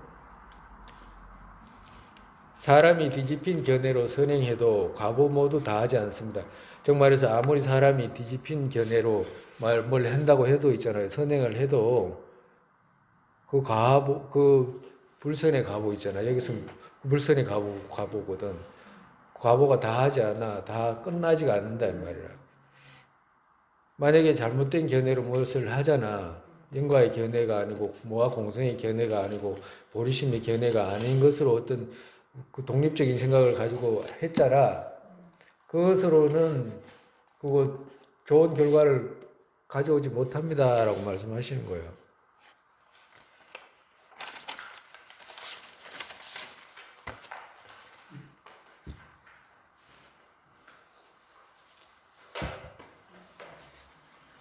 Speaker 1: 사람이 뒤집힌 견해로 선행해도 과보 모두 다 하지 않습니다. 정말해서 아무리 사람이 뒤집힌 견해로 뭘 한다고 해도 있잖아요. 선행을 해도 그 불선의 과보 있잖아. 여기서 불선의 과보거든. 과보가 다 하지 않아. 다 끝나지가 않는다 이 말이야. 만약에 잘못된 견해로 무엇을 하잖아. 인과의 견해가 아니고 모아 공성의 견해가 아니고 보리심의 견해가 아닌 것으로 어떤 그 독립적인 생각을 가지고 했잖아. 그것으로는 그거 좋은 결과를 가져오지 못합니다라고 말씀하시는 거예요.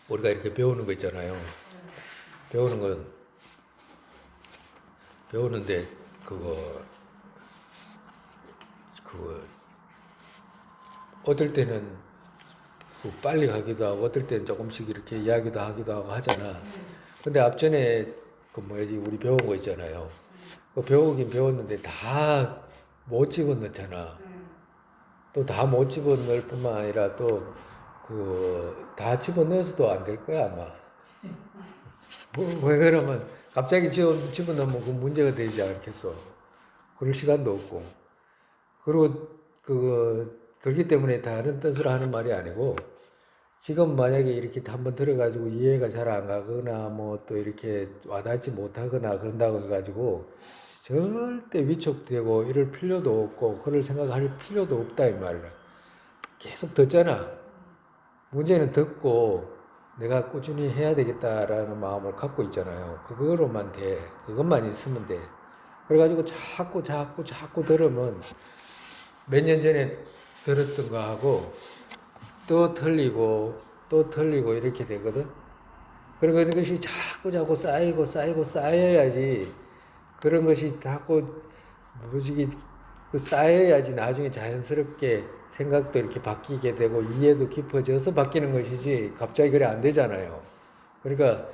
Speaker 1: 우리가 이렇게 배우는 거 있잖아요. 배우는데 그거 어떨 때는 빨리 가기도 하고 어떨 때는 조금씩 이렇게 이야기도 하기도 하고 하잖아. 근데 앞전에 우리 배운 거 있잖아요. 배우긴 배웠는데 다 못 집어넣잖아. 또 다 못 집어넣을 뿐만 아니라 또 다 집어넣어서도 안 될 거야 아마. 왜 그러면 갑자기 집어넣으면 그 문제가 되지 않겠어. 그럴 시간도 없고. 그리고 그렇기 때문에 다른 뜻으로 하는 말이 아니고 지금 만약에 이렇게 한번 들어가지고 이해가 잘 안 가거나 뭐 또 이렇게 와닿지 못하거나 그런다고 해가지고 절대 위축되고 이럴 필요도 없고 그럴 생각할 필요도 없다 이 말이야. 계속 듣잖아. 문제는 듣고 내가 꾸준히 해야 되겠다라는 마음을 갖고 있잖아요. 그거로만 돼. 그것만 있으면 돼. 그래가지고 자꾸 들으면 몇 년 전에 들었던 거하고 또 틀리고 이렇게 되거든. 그런 것이 자꾸 쌓여야지. 그런 것이 자꾸 쌓여야지 나중에 자연스럽게 생각도 이렇게 바뀌게 되고 이해도 깊어져서 바뀌는 것이지 갑자기 그래 안 되잖아요. 그러니까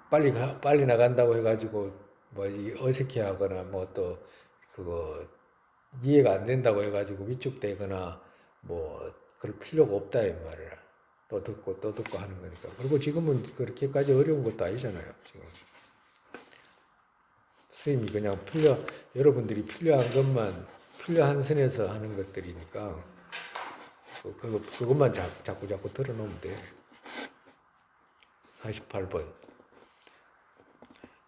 Speaker 1: 빨리 나간다고 해가지고 어색해하거나 뭐 또 그거 이해가 안 된다고 해가지고 위축되거나 뭐 그럴 필요가 없다 이 말이야. 또 듣고 하는 거니까. 그리고 지금은 그렇게까지 어려운 것도 아니잖아요. 지금 스님이 그냥 여러분들이 필요한 것만 필요한 선에서 하는 것들이니까 그것만 자꾸 들어놓으면 돼. 48번.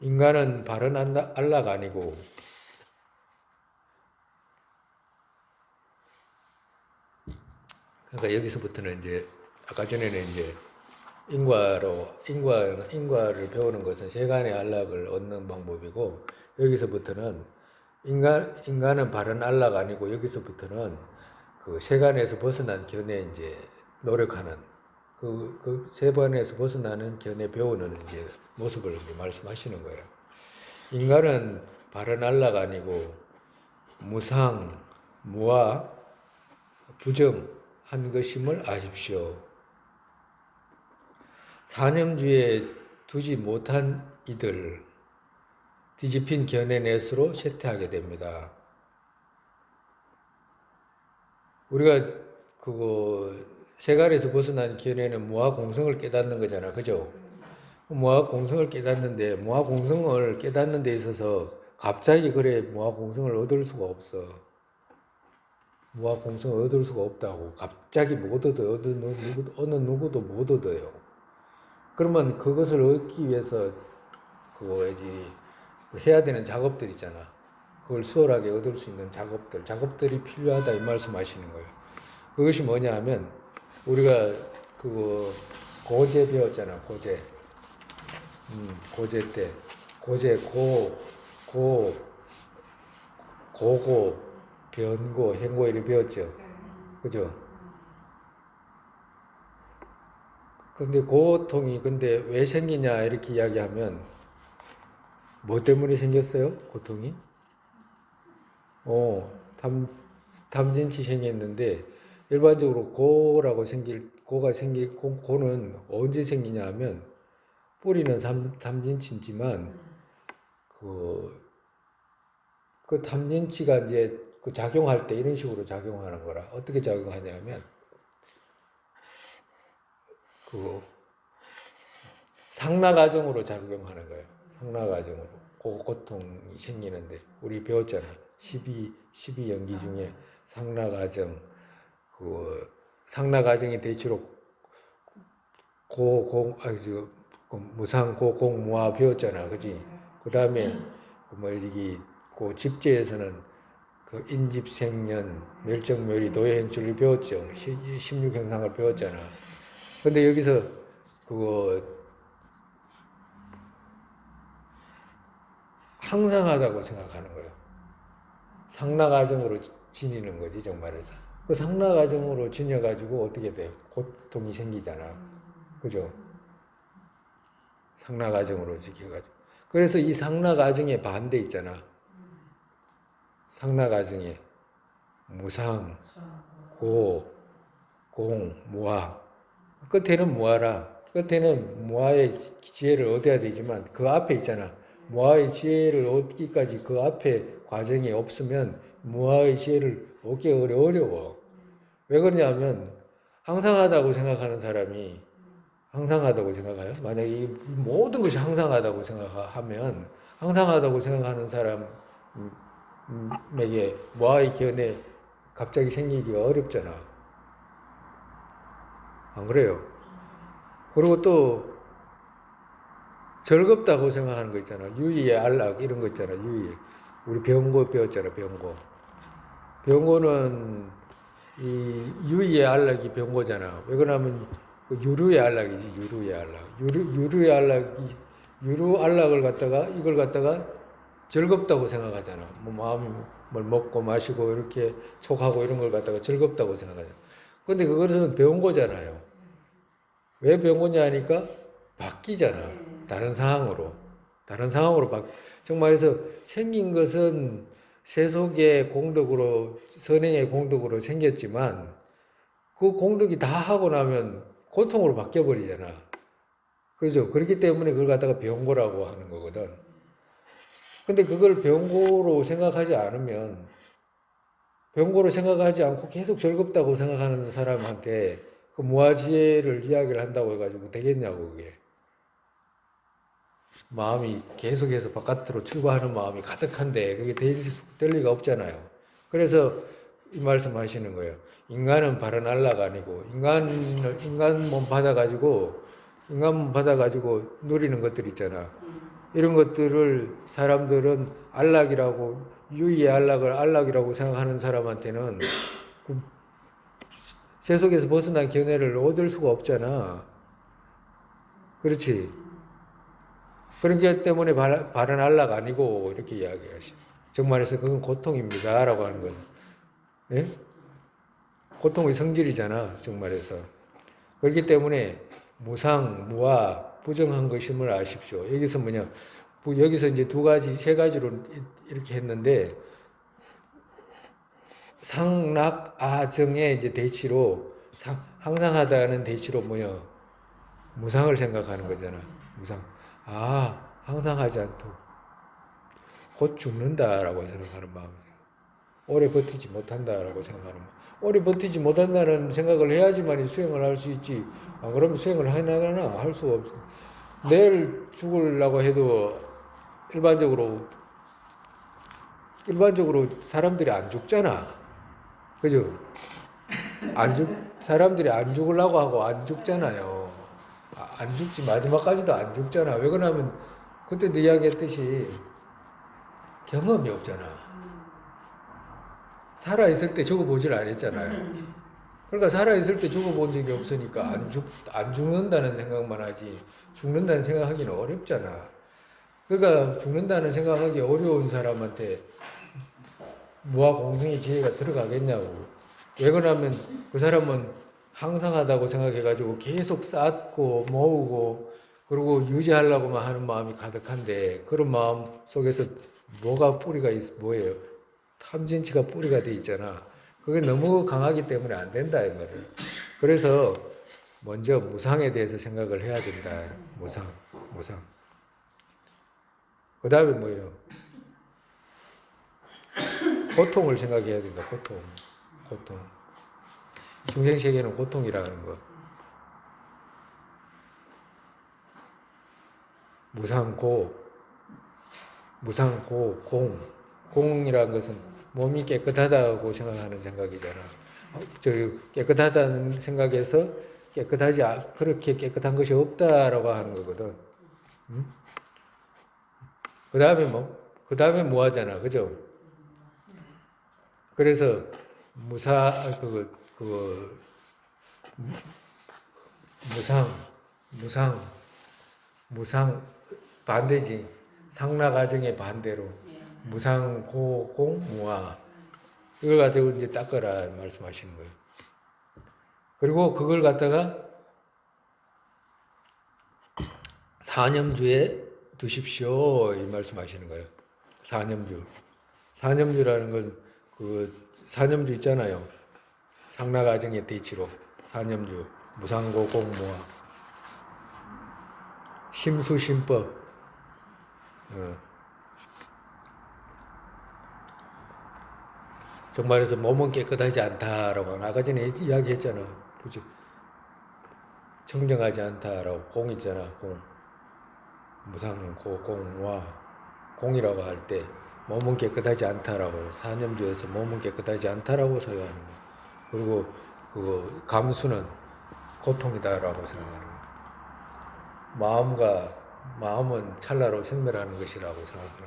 Speaker 1: 인간은 바른 안라가 아니고 그러니까 여기서부터는 이제 아까 전에는 이제 인과를 배우는 것은 세간의 안락을 얻는 방법이고 여기서부터는 인간은 바른 안락 아니고 여기서부터는 그 세간에서 벗어난 견해 이제 노력하는 그 세간에서 벗어나는 견해 배우는 이제 모습을 이제 말씀하시는 거예요. 인간은 바른 안락 아니고 무상, 무아, 부정한 것임을 아십시오. 사념주에 두지 못한 이들 뒤집힌 견해 넷으로 쇠퇴하게 됩니다. 우리가 그거 세간에서 벗어난 견해는 무아 공성을 깨닫는 거잖아, 그죠? 무아 공성을 깨닫는데 무아 공성을 깨닫는 데 있어서 갑자기 그래 무아 공성을 얻을 수가 없어. 무아 공성을 얻을 수가 없다고. 갑자기 못 얻어요. 어느 누구도 못 얻어요. 그러면 그것을 얻기 위해서 그거지 해야 되는 작업들 있잖아. 그걸 수월하게 얻을 수 있는 작업들이 필요하다 이 말씀하시는 거예요. 그것이 뭐냐 하면 우리가 그거 고제 배웠잖아. 고제. 고제 때 고제 고고 변고 행고 이렇게 배웠죠. 그죠? 근데 고통이 근데 왜 생기냐 이렇게 이야기하면 뭐 때문에 생겼어요? 고통이? 탐진치 생겼는데 일반적으로 고는 언제 생기냐 하면 뿌리는 탐진치지만 그 탐진치가 이제 그 작용할 때 이런 식으로 작용하는 거라. 어떻게 작용하냐면 그 상나 과정으로 작용하는 거예요. 상나 과정으로. 고통이 생기는데 우리 배웠잖아. 12연기 중에 상나 과정 상나 과정이 대체로 무상 고공 무아 배웠잖아. 그지? 그다음에 그 집제에서는 그 인집생년 멸정멸이 도해행출을 배웠죠. 16행상을 배웠잖아. 근데 여기서 그거 항상하다고 생각하는 거예요. 상나 과정으로 지니는 거지 정말에서. 그 상나 과정으로 지녀가지고 어떻게 돼요? 고통이 생기잖아. 그죠? 상나 과정으로 지켜가지고. 그래서 이 상나 과정의 반대 있잖아. 상나 과정에 무상, 고, 공, 무아. 끝에는 무아라. 끝에는 무아의 지혜를 얻어야 되지만 그 앞에 있잖아. 무아의 지혜를 얻기까지 그 앞에 과정이 없으면 무아의 지혜를 얻기 어려워. 왜 그러냐면 항상하다고 생각하는 사람이 항상하다고 생각해요. 만약에 이 모든 것이 항상하다고 생각하면 항상하다고 생각하는 사람에게 무아의 견해 갑자기 생기기가 어렵잖아. 안 그래요? 그리고 또 즐겁다고 생각하는 거 있잖아. 유의의 안락 이런 거 있잖아. 유의. 우리 병고 배웠잖아. 병고. 병고는 이 유의의 안락이 병고잖아. 왜 그러냐면 그 유루의 안락이지. 유루의 안락. 유루의 안락이 유루 안락을 갖다가 이걸 갖다가 즐겁다고 생각하잖아. 뭐 마음이 뭘 먹고 마시고 이렇게 촉하고 이런 걸 갖다가 즐겁다고 생각하잖아. 근데 그것은 병고잖아요. 왜 병고냐 하니까 바뀌잖아. 다른 상황으로. 정말해서 생긴 것은 세속의 공덕으로, 선행의 공덕으로 생겼지만 그 공덕이 다 하고 나면 고통으로 바뀌어버리잖아. 그죠? 그렇기 때문에 그걸 갖다가 병고라고 하는 거거든. 근데 그걸 병고로 생각하지 않고 계속 즐겁다고 생각하는 사람한테 그 무아지혜를 이야기를 한다고 해가지고 되겠냐고, 그게. 마음이 계속해서 바깥으로 출구하는 마음이 가득한데 그게 될 리가 없잖아요. 그래서 이 말씀 하시는 거예요. 인간은 바른 안라가 아니고 인간 몸 받아가지고 누리는 것들 있잖아. 이런 것들을 사람들은 안락이라고 유의의 안락을 안락이라고 생각하는 사람한테는 그 세속에서 벗어난 견해를 얻을 수가 없잖아. 그렇지? 그렇기 때문에 바른 안락 아니고 이렇게 이야기하시. 정말해서 그건 고통입니다라고 하는 거죠. 예? 고통의 성질이잖아. 정말해서. 그렇기 때문에 무상, 무아, 부정한 것임을 아십시오. 여기서 뭐냐? 여기서 이제 세 가지로 이렇게 했는데 상락아정의 이제 대치로 항상하다는 대치로 뭐냐? 무상을 생각하는 거잖아. 무상. 항상 하지 않도록. 곧 죽는다라고 생각하는 마음, 오래 버티지 못한다라고 생각하는 마음. 오래 버티지 못한다는 생각을 해야지만 수행을 할 수 있지. 안 그러면 수행을 하나하나 할 수가 없어. 내일 죽으려고 해도 일반적으로 사람들이 안 죽잖아. 그죠? 사람들이 안 죽으려고 하고 안 죽잖아요. 안 죽지, 마지막까지도 안 죽잖아. 왜 그러냐면, 그때도 이야기했듯이 경험이 없잖아. 살아있을 때 죽어보질 않았잖아요. 그러니까 살아있을 때 죽어본 적이 없으니까 안 죽는다는 생각만 하지, 죽는다는 생각하기는 어렵잖아. 그러니까 죽는다는 생각하기 어려운 사람한테 무아공생의 지혜가 들어가겠냐고. 왜 그러냐면 그 사람은 항상하다고 생각해가지고 계속 쌓고 모으고 그리고 유지하려고만 하는 마음이 가득한데, 그런 마음 속에서 뭐예요? 탐진치가 뿌리가 돼 있잖아. 그게 너무 강하기 때문에 안 된다 이 말이에요. 그래서 먼저 무상에 대해서 생각을 해야 된다. 무상. 그 다음에 뭐예요? 고통을 생각해야 된다. 고통. 중생세계는 고통이라는 거. 공이라는 것은 몸이 깨끗하다고 생각하는 생각이잖아. 깨끗하다는 생각에서 그렇게 깨끗한 것이 없다라고 하는 거거든. 응? 그 다음에 뭐 하잖아. 그죠? 그래서 무상 반대지. 상락아정의 반대로 무상고공무아, 이걸 가지고 이제 닦아라 말씀하시는 거예요. 그리고 그걸 갖다가 사념주에 두십시오 이 말씀하시는 거예요. 사념주라는 건 그 사념주 있잖아요. 상락아정의 대치로 사념주, 무상고공무아, 심수심법. 정말해서 몸은 깨끗하지 않다라고 아까 전에 이야기했잖아. 그죠? 청정하지 않다라고. 공 있잖아. 공. 무상고공무아. 공이라고 할 때 몸은 깨끗하지 않다라고, 사념주에서 몸은 깨끗하지 않다라고 사용하는 거. 그리고 그 감수는 고통이다라고 생각하는 거. 마음은 찰나로 생멸하는 것이라고 생각하는 거.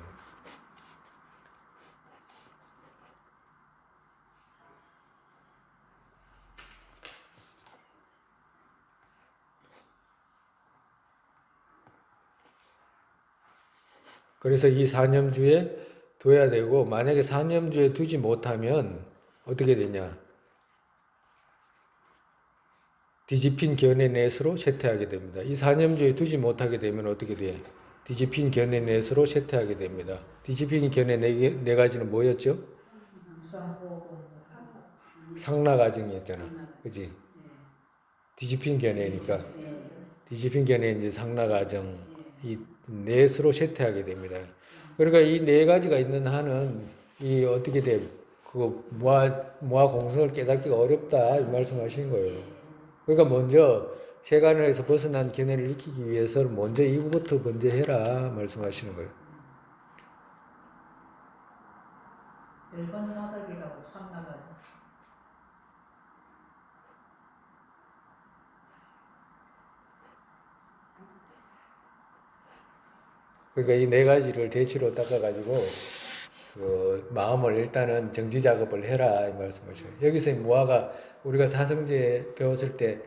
Speaker 1: 그래서 이 사념주에 둬야 되고, 만약에 사념주에 두지 못하면 어떻게 되냐? 뒤집힌 견해넷으로 쇠퇴하게 됩니다. 이 사념주에 두지 못하게 되면 어떻게 돼? 뒤집힌 견해넷으로 쇠퇴하게 됩니다. 뒤집힌 견해 네 가지는 뭐였죠? 상락아정이었잖아. 그지? 뒤집힌 견해니까. 뒤집힌 견해 이제 상락아정, 이 넷으로 쇠퇴하게 됩니다. 그러니까 이 네 가지가 있는 한은 이 어떻게 돼? 그거 무아 공성을 깨닫기가 어렵다 이 말씀하시는 거예요. 그러니까 먼저 세간에서 벗어난 견해를 익히기 위해서는 먼저 이거부터 먼저 해라 말씀하시는 거예요.
Speaker 3: 1번 사덕이라고 상나가지고.
Speaker 1: 그러니까 이 네 가지를 대치로 닦아가지고 그 마음을 일단은 정지 작업을 해라 이 말씀하셔요. 여기서 무아가 우리가 사성제 배웠을 때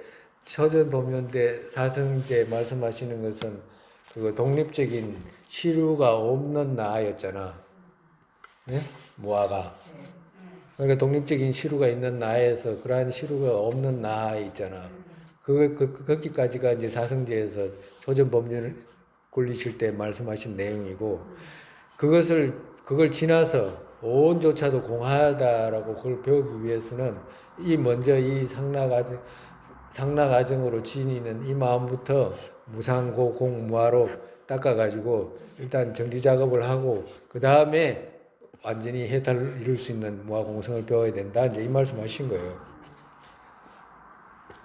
Speaker 1: 서전 보면대 사성제 말씀하시는 것은 그 독립적인 시류가 없는 나였잖아. 네? 무아가. 그러니까 독립적인 시류가 있는 나에서 그러한 시류가 없는 나 있잖아. 거기까지가 이제 사성제에서 소전 법륜을 굴리실 때 말씀하신 내용이고, 그걸 지나서 오온조차도 공하다라고 그걸 배우기 위해서는 먼저 이 상락아정으로 지니는 이 마음부터 무상고공무아로 닦아가지고 일단 정리 작업을 하고 그 다음에 완전히 해탈을 이룰 수 있는 무화공성을 배워야 된다. 이제 이 말씀 하신 거예요.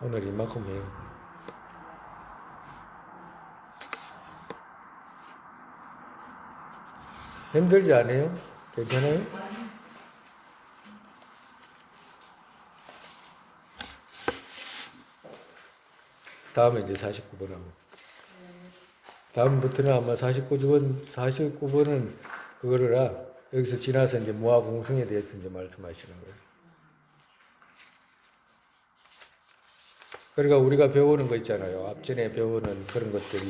Speaker 1: 오늘 이만큼 해요. 힘들지 않아요? 괜찮아요? 다음에 이제 49번 하고. 다음부터는 아마 49번은 그거라 여기서 지나서 이제 무화공성에 대해서 이제 말씀하시는 거예요. 그러니까 우리가 배우는 거 있잖아요. 앞전에 배우는 그런 것들이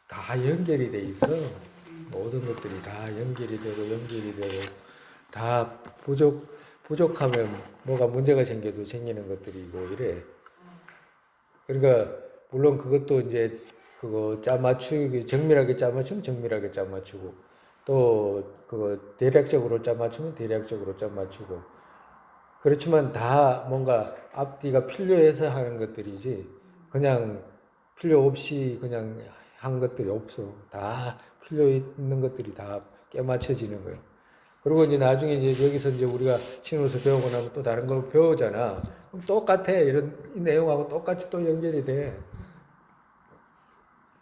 Speaker 1: 다 연결이 돼 있어. 모든 것들이 다 연결이 되고 다 부족하면 뭐가 문제가 생겨도 생기는 것들이고 이래. 그러니까 물론 그것도 이제 그거 짜맞추기 정밀하게 짜맞추면 정밀하게 짜맞추고 또 그거 대략적으로 짜맞추면 대략적으로 짜맞추고 그렇지만 다 뭔가 앞뒤가 필요해서 하는 것들이지 그냥 필요 없이 그냥 한 것들이 없어. 다 필요 있는 것들이 다 깨맞춰지는 거예요. 그리고 이제 나중에 이제 여기서 이제 우리가 신호서 배우고 나면 또 다른 걸 배우잖아. 그럼 똑같아. 이런 이 내용하고 똑같이 또 연결이 돼.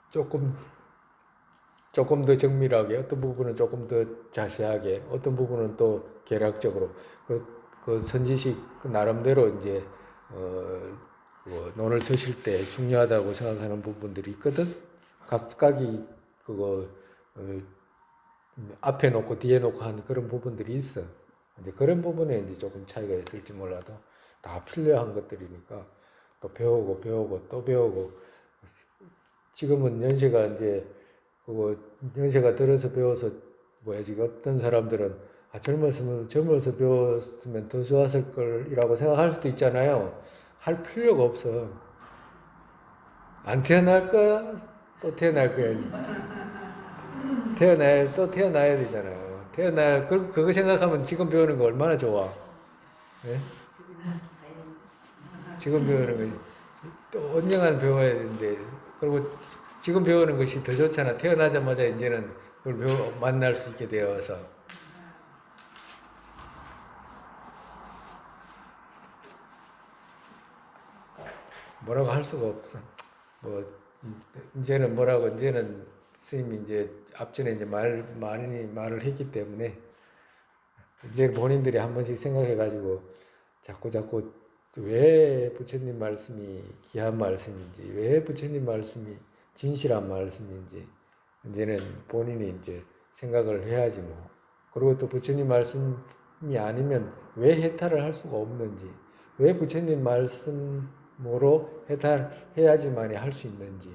Speaker 1: 조금 더 정밀하게, 어떤 부분은 조금 더 자세하게, 어떤 부분은 또 개략적으로 그 선지식 그 나름대로 이제 그 논을 쓰실 때 중요하다고 생각하는 부분들이 있거든. 각각이 그거 앞에 놓고 뒤에 놓고 하는 그런 부분들이 있어. 이제 그런 부분에 이제 조금 차이가 있을지 몰라도 다 필요한 것들이니까 또 배우고 또 배우고 지금은 연세가 이제 그거 연세가 들어서 배워서 뭐야 지금 어떤 사람들은 젊어서 배웠으면 더 좋았을 걸이라고 생각할 수도 있잖아요. 할 필요가 없어. 안 태어날 거야? 또 태어날 거야. 태어나야 되잖아요. 그거 생각하면 지금 배우는 거 얼마나 좋아. 네? 지금 배우는 거, 또 언젠가는 배워야 되는데, 그리고 지금 배우는 것이 더 좋잖아. 태어나자마자 이제는 그걸 만날 수 있게 되어서. 뭐라고 할 수가 없어. 이제는 스님이 이제 앞전에 이제 많이 말을 했기 때문에 이제 본인들이 한 번씩 생각해가지고 자꾸 왜 부처님 말씀이 귀한 말씀인지, 왜 부처님 말씀이 진실한 말씀인지 이제는 본인이 이제 생각을 해야지 뭐. 그리고 또 부처님 말씀이 아니면 왜 해탈을 할 수가 없는지, 왜 부처님 말씀으로 해탈해야지만이 할 수 있는지,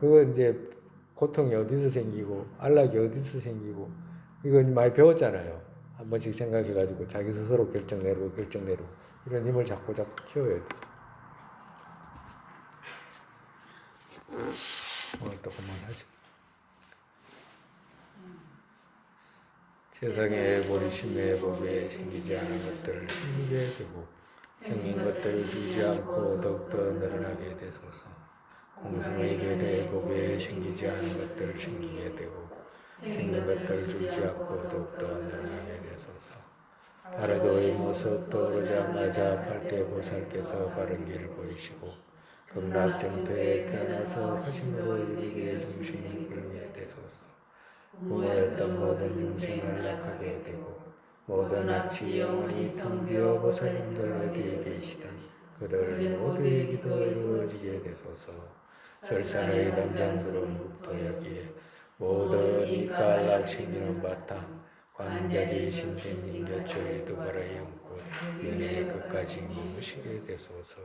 Speaker 1: 그거 이제 고통이 어디서 생기고 안락이 어디서 생기고 이건 많이 배웠잖아요. 한 번씩 생각해가지고 자기 스스로 결정 내리고 이런 힘을 자꾸 키워야 돼. 오늘 또 그만하죠. 세상에 보리심의 법에 생기지 않은 것들을 생기게 되고 생긴 것들을 주지 않고 더욱더 늘어나게 되소서. 공성의 결의 법에 생기지 않은 것들을 생기게 되고 생긴 것들을 주지 않고 더욱더 늘어나게 되소서. 바라도의 모습 떠오르자마자 팔대 보살께서 바른 길을 보이시고 극락정토에 태어나서 화신으로 이르게 중심을 끌게 되소서. 부모였던 모든 중생을 낙하게 되고 모든 악취 영원히 텅 비어 보살님들 어디에 계시든 그들 모두의 기도 이루어지게 되소서. 설산의 담장들은 국토여기에 모든 이깔락 생기는 바탕 관자지 신생님 곁초에 두바라의 연꽃 윤회의 끝까지 머무시게 되소서.